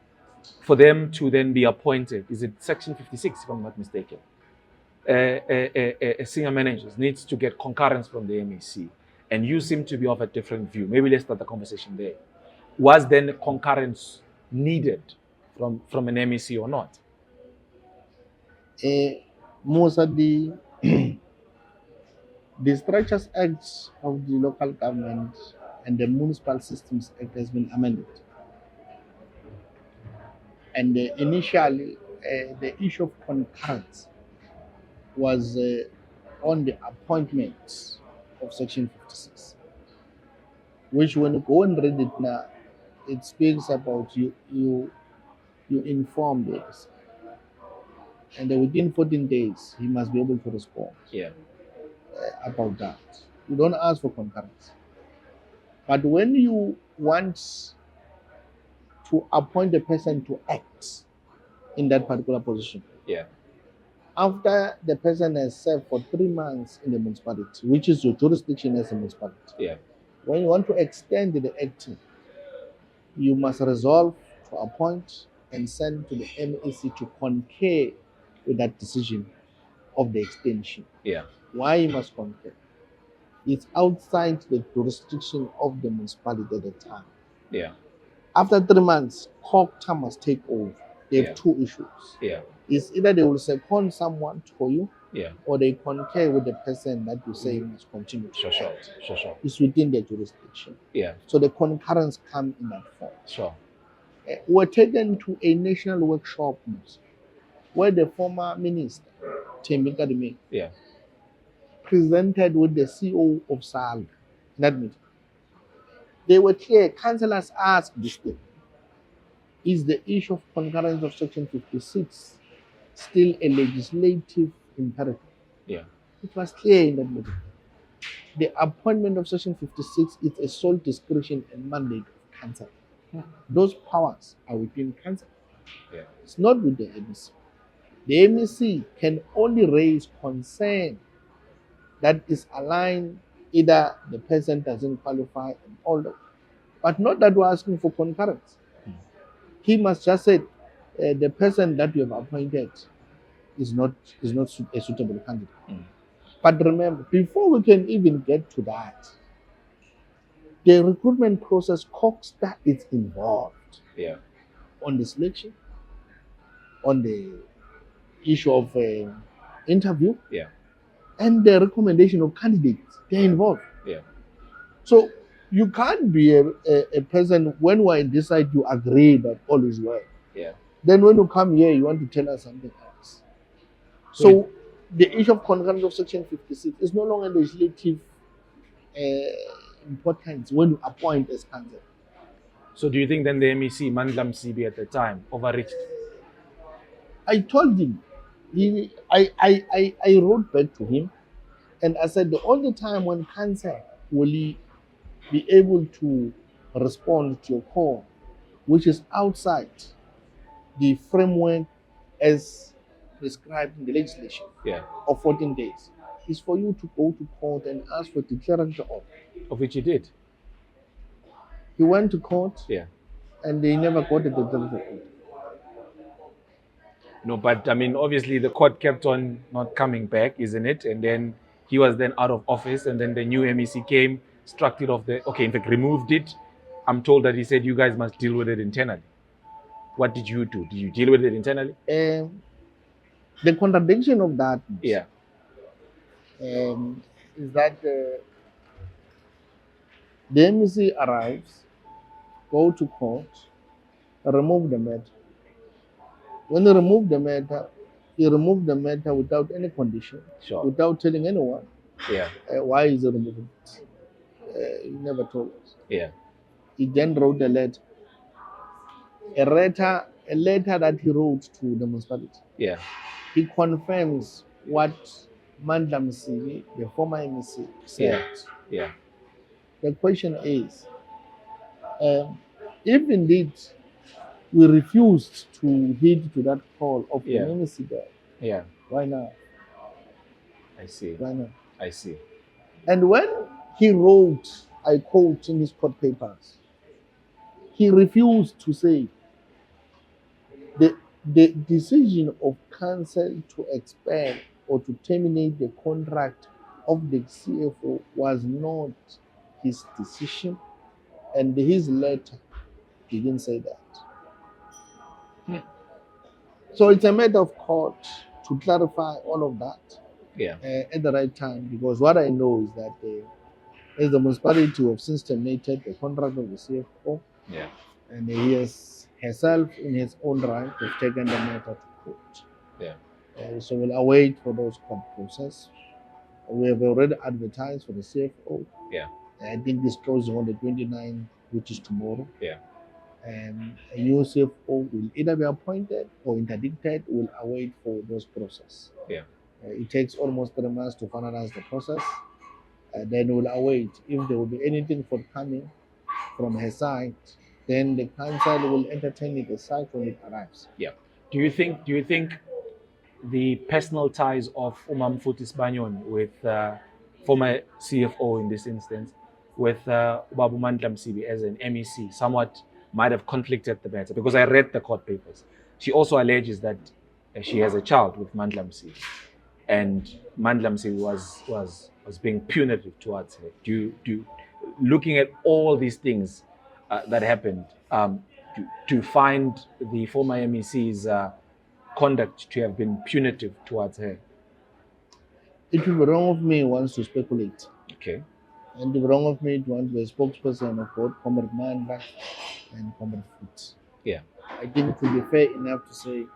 for them to then be appointed, is it Section 56 if I'm not mistaken, senior managers needs to get concurrence from the MEC, and you seem to be of a different view. Maybe let's start the conversation there. Was then concurrence needed from an MEC or not? Most of the Structures Act of the Local Government and the Municipal Systems Act has been amended. And initially, the issue of concurrence was on the appointment of Section 56, which when you go and read it now, it speaks about you you inform the MC. And then within 14 days, he must be able to respond Yeah. about that. You don't ask for concurrence. But when you want to appoint a person to act in that particular position, Yeah. after the person has served for 3 months in the municipality, which is your jurisdiction as a municipality, Yeah. when you want to extend the acting, you must resolve to appoint and send to the MEC to concur with that decision of the extension. Yeah. Why you must concur? It's outside the jurisdiction of the municipality at the time. Yeah. After 3 months, COGTA must take over. They have Yeah. two issues. Yeah. It's either they will second someone for you, Yeah. or they concur with the person that you say must continue to Sure. act. Sure. It's within their jurisdiction. Yeah. So the concurrence come in that form. Sure. We're taken to a national workshop where the former minister, Thembeka, Yeah. presented with the CEO of Saga in that meeting. They were clear. Councillors asked this thing. Is the issue of concurrence of Section 56 still a legislative imperative? Yeah. It was clear in that meeting. The appointment of Section 56 is a sole discretion and mandate of council. Those powers are within council. Yeah. It's not with the MEC. The MEC can only raise concern that is aligned, either the person doesn't qualify and all that, but not that we're asking for concurrence. He must just say the person that you have appointed is not a suitable candidate. But remember, before we can even get to that, the recruitment process, COGTA is involved. Yeah. On the selection, on the issue of interview, Yeah. and the recommendation of candidates. They're involved. Yeah. So you can't be a person when we're in this side, you agree that all is well. Yeah. Then when you come here, you want to tell us something else. So the issue of concurrence of Section 56 is no longer legislative importance when you appoint as council. So do you think then the MEC, Mandla Msibi at the time, overreached? I told him, I wrote back to him, and I said the only time when council will he be able to respond to your call, which is outside the framework as prescribed in the legislation of 14 days, is for you to go to court and ask for declaratory order. Of which he did. He went to court, Yeah. and they never got a declaratory order. No, but I mean, obviously the court kept on not coming back, isn't it? And then he was then out of office, and then the new MEC came, struck it off in fact, removed it. I'm told that he said you guys must deal with it internally. What did you do? Did you deal with it internally? The contradiction of that is that the MEC arrives, go to court, remove the matter. When they remove the matter, he removed the matter without any condition, without telling anyone. Why is he removing it? He never told us. He then wrote a letter. A letter that he wrote to the municipality. He confirms what Mandla Msibi, the former MEC, said. The question is, if indeed we refused to heed to that call of the MEC there, why not? I see. Why not? I see. And when he wrote, I quote in his court papers, he refused to say the decision of council to expel or to terminate the contract of the CFO was not his decision, and his letter didn't say that. So it's a matter of court to clarify all of that at the right time, because what I know is that as the municipality have since terminated the contract of the CFO, and he has herself in his own right have taken the matter to court. So we'll await for those court process. We have already advertised for the CFO. I think this closing on the 29th, which is tomorrow. A new CFO will either be appointed or interdicted, will await for those process. Yeah. It takes almost 3 months to finalize the process. Then we'll await if there will be anything forthcoming from her side. Then the council will entertain it aside when it arrives. Yeah. Do you think the personal ties of Mfutis Banyon with former CFO in this instance, with Babu Mandla Msibi as an MEC, somewhat might have conflicted the matter? Because I read the court papers. She also alleges that she has a child with Mandla Msibi, and Mandla Msibi was being punitive towards her. Looking at all these things that happened, to find the former MEC's conduct to have been punitive towards her? It will be wrong of me once to speculate. Okay. And it will be wrong of me to want to be a spokesperson of both Comrade Mandla and Comrade Foot. Yeah. I think it will be fair enough to say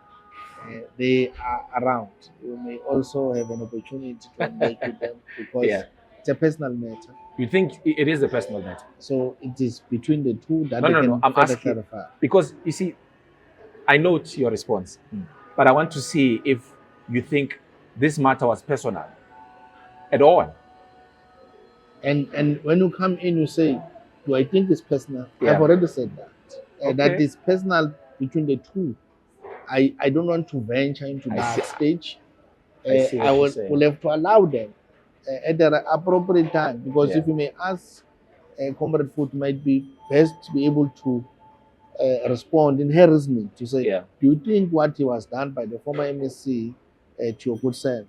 they are around. You may also have an opportunity to engage with them because it's a personal matter. You think it is a personal matter? So it is between the two that No. I'm asking clarify. Because you see, I note your response, but I want to see if you think this matter was personal at all. And when you come in, you say, "Do I think it's personal?" Yeah. I've already said that. Okay. That is personal between the two. I don't want to venture into that stage. I will have to allow them at the appropriate time, because if you may ask, Comrade Foot might be best to be able to respond in her reasoning to say, do you think what he was done by the former MSC to your good self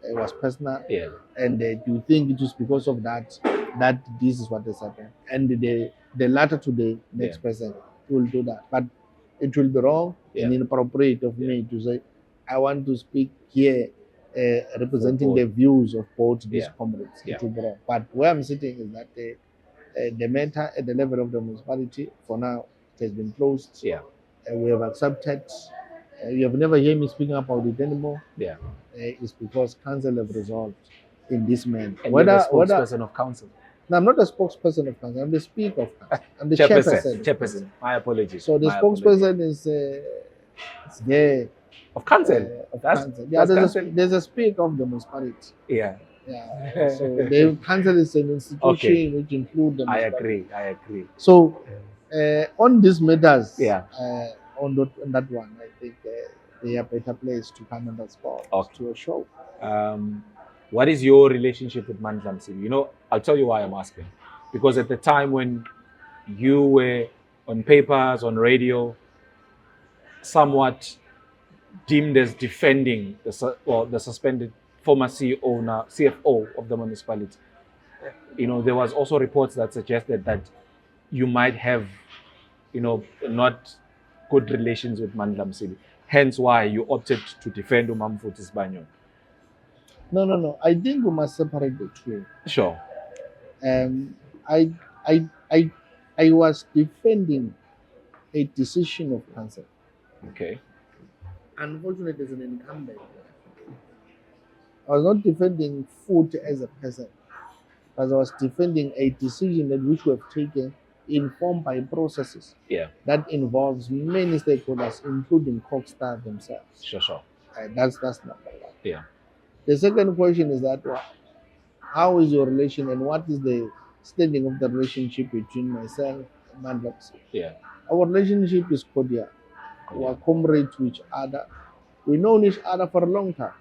was personal? Yeah. And do you think it is because of that this is what has happened? And the latter today, next person will do that. But it will be wrong and inappropriate of me to say, I want to speak here representing the views of both these comrades. It will be wrong. But where I'm sitting is that the matter at the level of the municipality, for now, it has been closed. Yeah. We have accepted. You have never heard me speaking about it anymore. Yeah. It's because council have resolved in this manner. And you're the spokesperson of council? No, I'm not a spokesperson of council. I'm the speaker of council. I'm the chairperson. Chairperson. My apologies. So the spokesperson is there. Of council? Of council. Yeah, there's a speaker of the municipality. Yeah. Yeah. So the council is an institution which includes the municipality. I agree. So on these matters, on that one, I think they are better placed to come on that spot to a show. What is your relationship with Mandla Msibi? You know, I'll tell you why I'm asking. Because at the time when you were on papers, on radio, somewhat deemed as defending the suspended former CFO of the municipality, you know, there was also reports that suggested that you might have, you know, not good relations with Mandla Msibi. Hence why you opted to defend Mfutis Banyon. No. I think we must separate the two. Sure. I was defending a decision of council. Okay. Unfortunately, as an incumbent, I was not defending Foot as a person, but I was defending a decision that which we have taken, informed by processes that involves many stakeholders, including Cogstar themselves. Sure. That's number one. Yeah. The second question is that how is your relation and what is the standing of the relationship between myself and Mandla Msibi? Yeah. Our relationship is cordial. We are comrades to each other. We've known each other for a long time.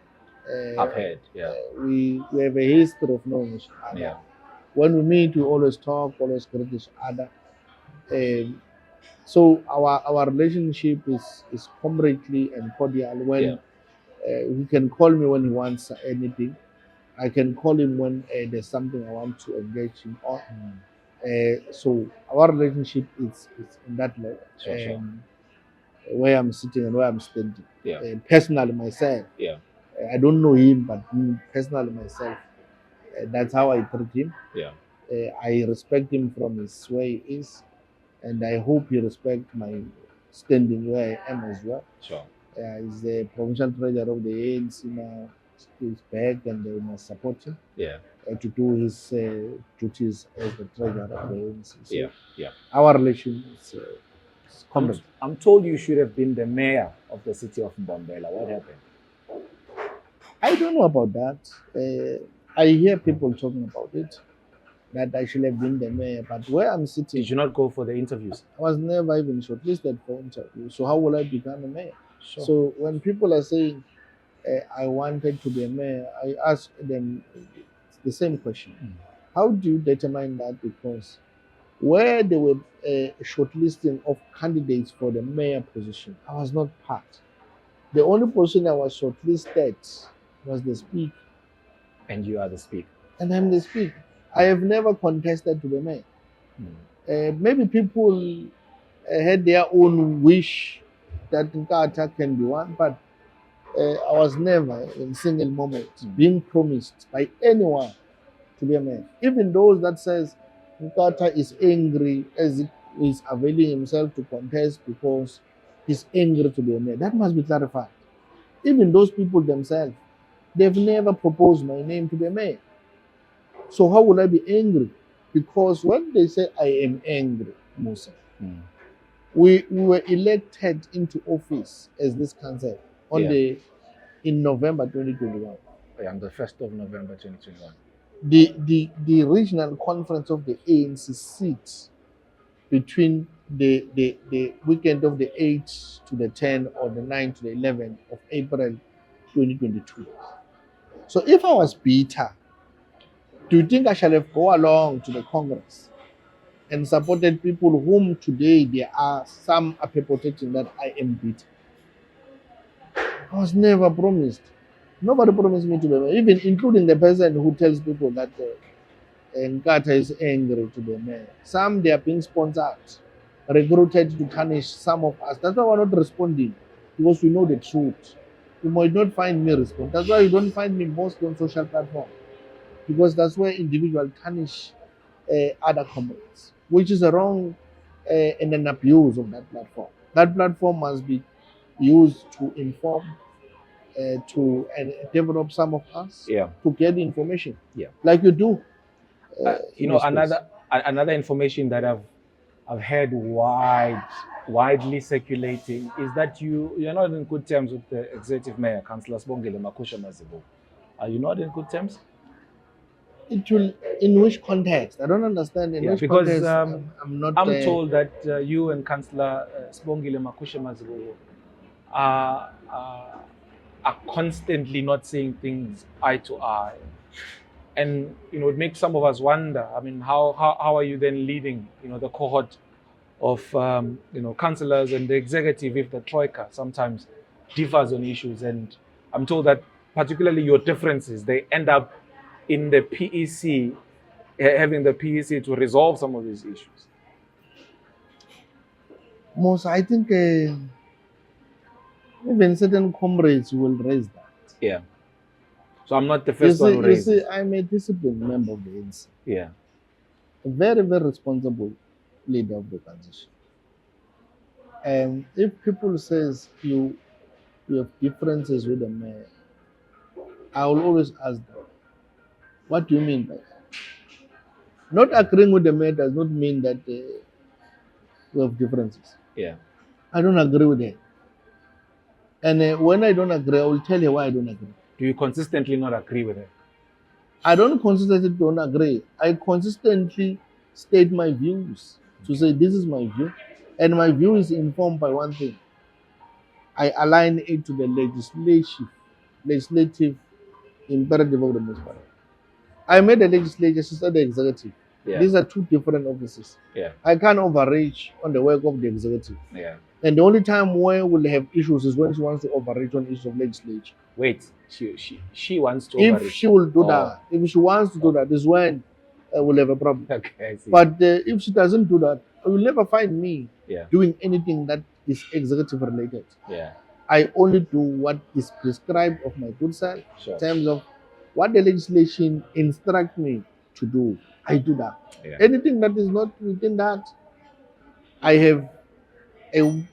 I've heard. Yeah. We have a history of knowing each other. Yeah. When we meet, we always talk, always greet each other. So our relationship is comradely and cordial. When he can call me when he wants anything, I can call him when there's something I want to engage him on. So our relationship is in that level. Sure. Where I'm sitting and where I'm standing. Personally myself. I don't know him, but personally myself, that's how I treat him. I respect him from his way he is, and I hope he respects my standing where I am as well. Sure. He's the provincial treasurer of the ANC now. He's back, and they must support him. To do his duties as the treasurer of the ANC. So our relation is comrade. I'm told you should have been the mayor of the city of Mbombela. What happened? I don't know about that. I hear people talking about it, that I should have been the mayor, but where I'm sitting, Did you not go for the interviews? I was never even shortlisted for interview. So how will I become a mayor? Sure. So when people are saying I wanted to be a mayor, I ask them the same question. How do you determine that? Because where they were shortlisting of candidates for the mayor position, I was not part. The only person I was shortlisted was the speaker. And you are the speaker. And I'm the speaker. I have never contested to be mayor. Maybe people had their own wish that Nkatha can be one, but I was never in a single moment being promised by anyone to be a mayor. Even those that says Nkatha is angry as he is availing himself to contest because he's angry to be a mayor. That must be clarified. Even those people themselves, they've never proposed my name to be a mayor. So how would I be angry? Because when they say I am angry, Musa, we were elected into office as this council in November 2021. On the 1st of November 2021. The regional conference of the ANC sits between the weekend of the 8th to the 10th or the 9th to the 11th of April 2022. So if I was bitter, do you think I shall have gone along to the Congress and supported people whom today there are some are perpetrating that I am bitter? I was never promised. Nobody promised me to be mayor, even including the person who tells people that Nkatha is angry to be mayor. Some they are being sponsored, recruited to tarnish some of us. That's why we're not responding, because we know the truth. You might not find me respond. That's why you don't find me mostly on social platforms, because that's where individuals tarnish other comrades, which is a wrong and an abuse of that platform. That platform must be used to inform, to develop some of us, to get information, like you do. Another information that I've heard widely circulating is that you're not in good terms with the executive mayor, Councillor Mbombela Municipality. Are you not in good terms? It will, in which context? I don't understand. In which because context? I'm told that you and Councillor Mbombela Municipality are constantly not saying things eye to eye. And it makes some of us wonder. I mean, how are you then leading the cohort of councillors and the executive if the troika sometimes differs on issues? And I'm told that particularly your differences, they end up in the PEC, having the PEC to resolve some of these issues. Most, I think even certain comrades will raise that. Yeah. So I'm not the first one who raises. You see, I'm a disciplined member of the ANC. Yeah. A very, very responsible leader of the transition. And if people says you have differences with the mayor, I will always ask them, what do you mean by that? Not agreeing with the mayor does not mean that we have differences. Yeah. I don't agree with her. And when I don't agree, I will tell her why I don't agree. Do you consistently not agree with her? I don't consistently don't agree. I consistently state my views to say this is my view, and my view is informed by one thing. I align it to the legislative imperative of the municipality. I made the legislature, she's not the executive. Yeah. These are two different offices. Yeah. I can't overreach on the work of the executive. Yeah. And the only time where we'll have issues is when she wants to overreach on issues of legislature. Wait, she wants to overreach. If she will do that, if she wants to do that, is when we'll have a problem. Okay, I see. But if she doesn't do that, you will never find me doing anything that is executive related. Yeah. I only do what is prescribed of my good self in terms of what the legislation instructs me to do. I do that. Yeah. Anything that is not within that, I have a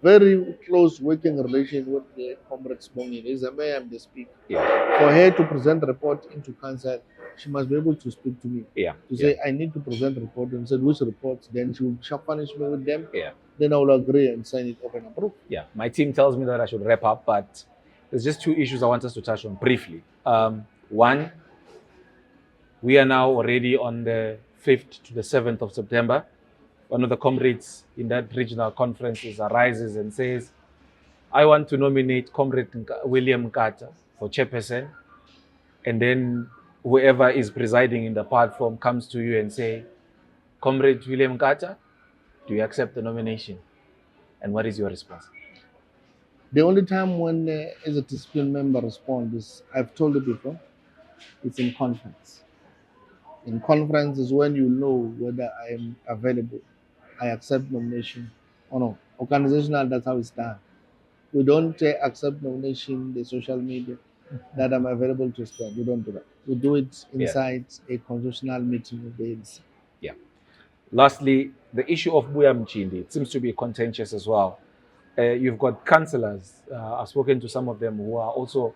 very close working relation with the comrade Spongi. Is a mayor, I'm the speaker. Yeah. For her to present the report into council, she must be able to speak to me. Yeah. To say, I need to present a report, and said which reports, then she will punish me with them. Yeah. Then I will agree and sign it open approve. Yeah. My team tells me that I should wrap up, but there's just two issues I want us to touch on briefly. One, we are now already on the 5th to the 7th of September. One of the comrades in that regional conferences arises and says, I want to nominate Comrade William Nkatha for chairperson. And then whoever is presiding in the platform comes to you and say, Comrade William Nkatha, do you accept the nomination? And what is your response? The only time when as a discipline member responds is, I've told you before, it's in conference. In conference is when you know whether I am available, I accept nomination or no. Organizational, that's how it's done. We don't accept nomination, the social media, that I'm available to stand. We don't do that. We do it inside a constitutional meeting of the ANC. Yeah. Lastly, the issue of Buya Mchindi, it seems to be contentious as well. You've got councillors, I've spoken to some of them who are also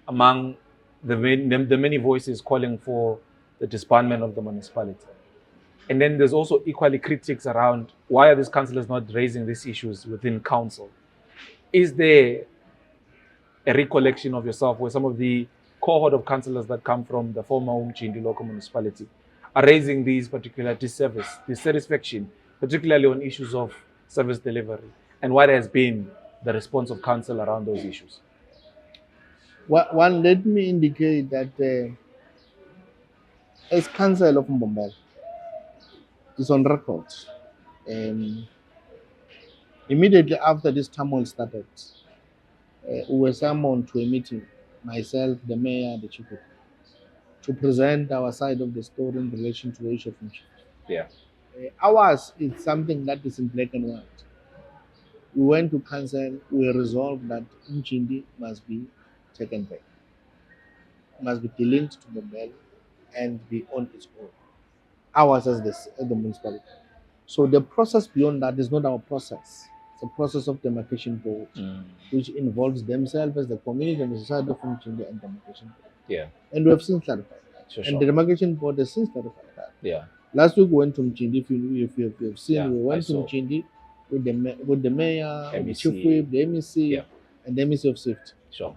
among the many voices calling for the disbandment of the municipality. And then there's also equally critics around why are these councillors not raising these issues within council? Is there a recollection of yourself where some of the cohort of councillors that come from the former Mchindi local municipality are raising these particular dissatisfaction, particularly on issues of service delivery? And what has been the response of council around those issues? One, let me indicate that as council of Mbombela, it's on record. Immediately after this turmoil started, we were summoned to a meeting, myself, the mayor, the chief, to present our side of the story in relation to the issue of Mchindi. Yeah. Ours is something that is in black and white. We went to council, we resolved that Mchindi must be taken back, must be delinked to Mbombela and be on its own. Ours as the municipality. So the process beyond that is not our process. It's a process of demarcation board, which involves themselves as the community and the society of Mchindi and demarcation board. Yeah. And we have since clarified that. Sure. And the demarcation board has since clarified that. Yeah. Last week we went to Mchindi, if you have seen, we went to saw. Mchindi with the mayor, MEC. the chief whip, the MEC, and the MEC of safety. Sure.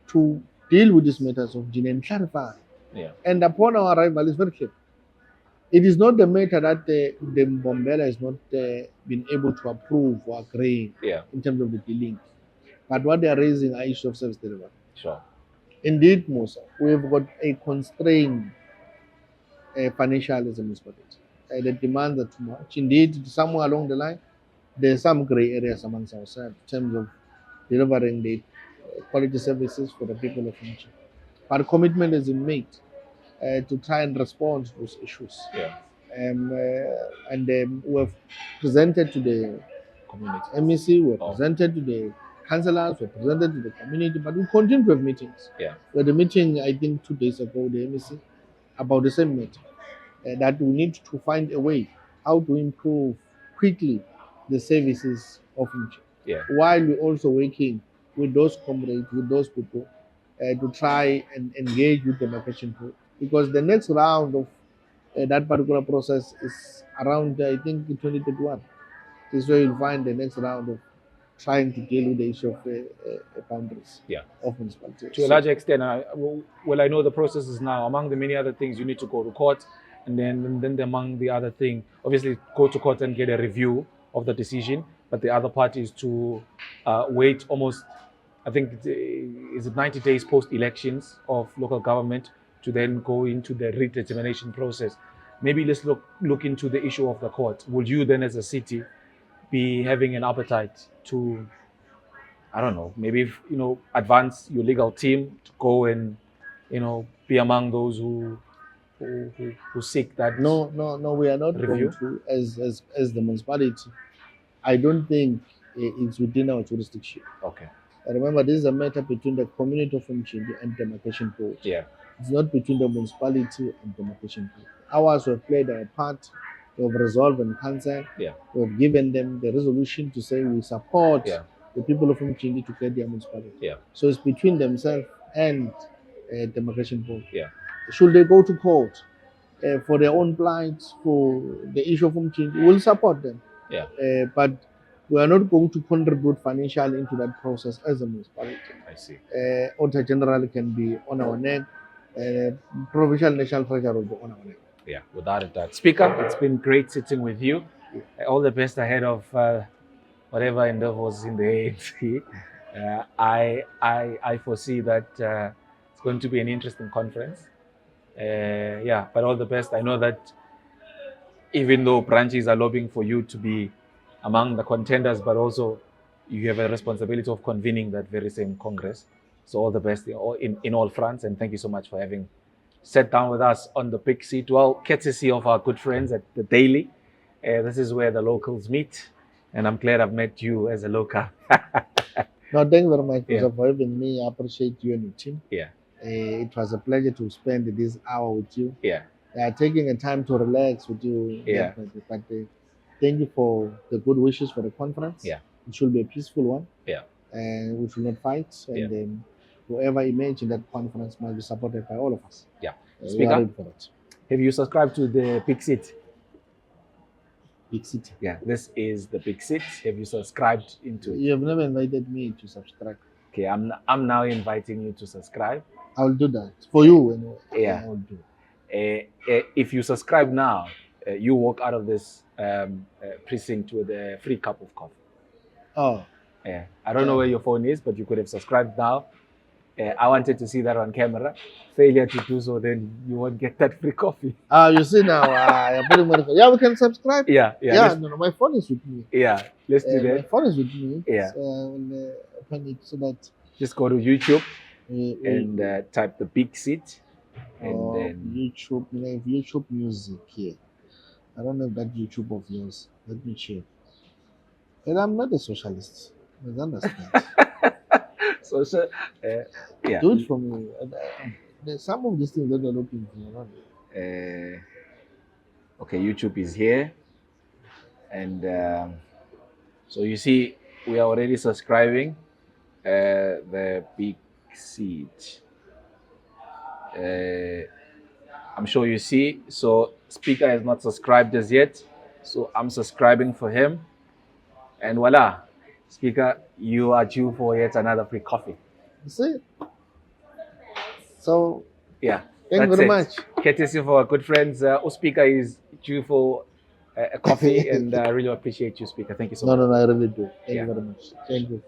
To deal with these matters of Mchindi and clarify. Yeah. And upon our arrival, it's very clear. It is not the matter that the Mbombela has not been able to approve or agree in terms of the dealing. But what they are raising are issues of service delivery. Sure. Indeed, Musa, we have got a constrained financial as a municipality. The demands are too much. Indeed, somewhere along the line, there are some grey areas amongst ourselves in terms of delivering the quality services for the people of Mbombela. But a commitment has been made to try and respond to those issues. Yeah. We have presented to the community, MEC, we have presented to the councillors, we have presented to the community, but we continue to have meetings. Yeah. We had a meeting, I think 2 days ago, the MEC, about the same matter, that we need to find a way how to improve quickly the services of Mbombela. Yeah. While we're also working with those comrades, with those people, to try and engage with the demarcation group. Because the next round of that particular process is around, I think, 2021. This is where you'll find the next round of trying to deal with the issue of boundaries of municipalities. To a large extent, I know the process is now, among the many other things, you need to go to court, and then among the other thing, obviously go to court and get a review of the decision, but the other part is to wait almost, I think, is it 90 days post-elections of local government to then go into the redetermination process. Maybe let's look into the issue of the court. Would you then as a city be having an appetite to, I don't know, maybe advance your legal team to go and be among those who seek that? No, we are not review? Going to as the municipality. I don't think it's within our jurisdiction. Okay. Remember, this is a matter between the community of Mchindi and demarcation board. Yeah. It's not between the municipality and demarcation board. Ours have played our part. We have resolved and cancelled. Yeah. We have given them the resolution to say we support the people of Mchindi to get their municipality. Yeah. So it's between themselves and demarcation board. Yeah. should they go to court for their own plight, for the issue of change, we'll support them. Yeah. But we are not going to contribute financially into that process as a municipality. I see. Auditor General can be on our neck, Provincial National Treasurer will be on our neck. Yeah, without a doubt. Speaker, it's been great sitting with you. All the best ahead of whatever endeavors in the ANC. I foresee that it's going to be an interesting conference. Yeah, but all the best. I know that even though branches are lobbying for you to be among the contenders, but also you have a responsibility of convening that very same Congress. So all the best in all fronts, and thank you so much for having sat down with us on the big seat. Well, courtesy of our good friends at the Daily. This is where the locals meet, and I'm glad I've met you as a local. No, thank you very much for having me. I appreciate you and your team. Yeah. It was a pleasure to spend this hour with you. Yeah. Taking a time to relax with you. Yeah. But thank you for the good wishes for the conference. Yeah. It should be a peaceful one. Yeah. And we should not fight. And then whoever emerges in that conference must be supported by all of us. Yeah. Speaker, have you subscribed to the Big Seat? Big Seat. Yeah, this is the Big Seat. Have you subscribed into it? You have never invited me to subscribe. Okay, I'm now inviting you to subscribe. I will do that for you. Anyway. Yeah. I will do. If you subscribe now, you walk out of this precinct with a free cup of coffee. Oh. Yeah. I don't know where your phone is, but you could have subscribed now. I wanted to see that on camera. Failure to do so, then you won't get that free coffee. You see now, yeah, we can subscribe. Yeah. No, my phone is with me. Yeah, let's do that. My phone is with me. Yeah. Open it so that. Just go to YouTube and type the Big Seat. And then YouTube, YouTube music here. I don't know that YouTube of yours. Let me check. And I'm not a socialist. I understand. Social, yeah. Do it for me. There's some of these things that they're looking for. Okay, YouTube is here. And so you see, we are already subscribing the Big Seat. I'm sure you see. So Speaker has not subscribed as yet. So I'm subscribing for him. And voila. Speaker, you are due for yet another free coffee. You see? So, yeah. Thank you very much. Courtesy of our good friends, Speaker is due for a coffee, and I really appreciate you, Speaker. Thank you so much. No, I really do. Thank you very much. Thank you.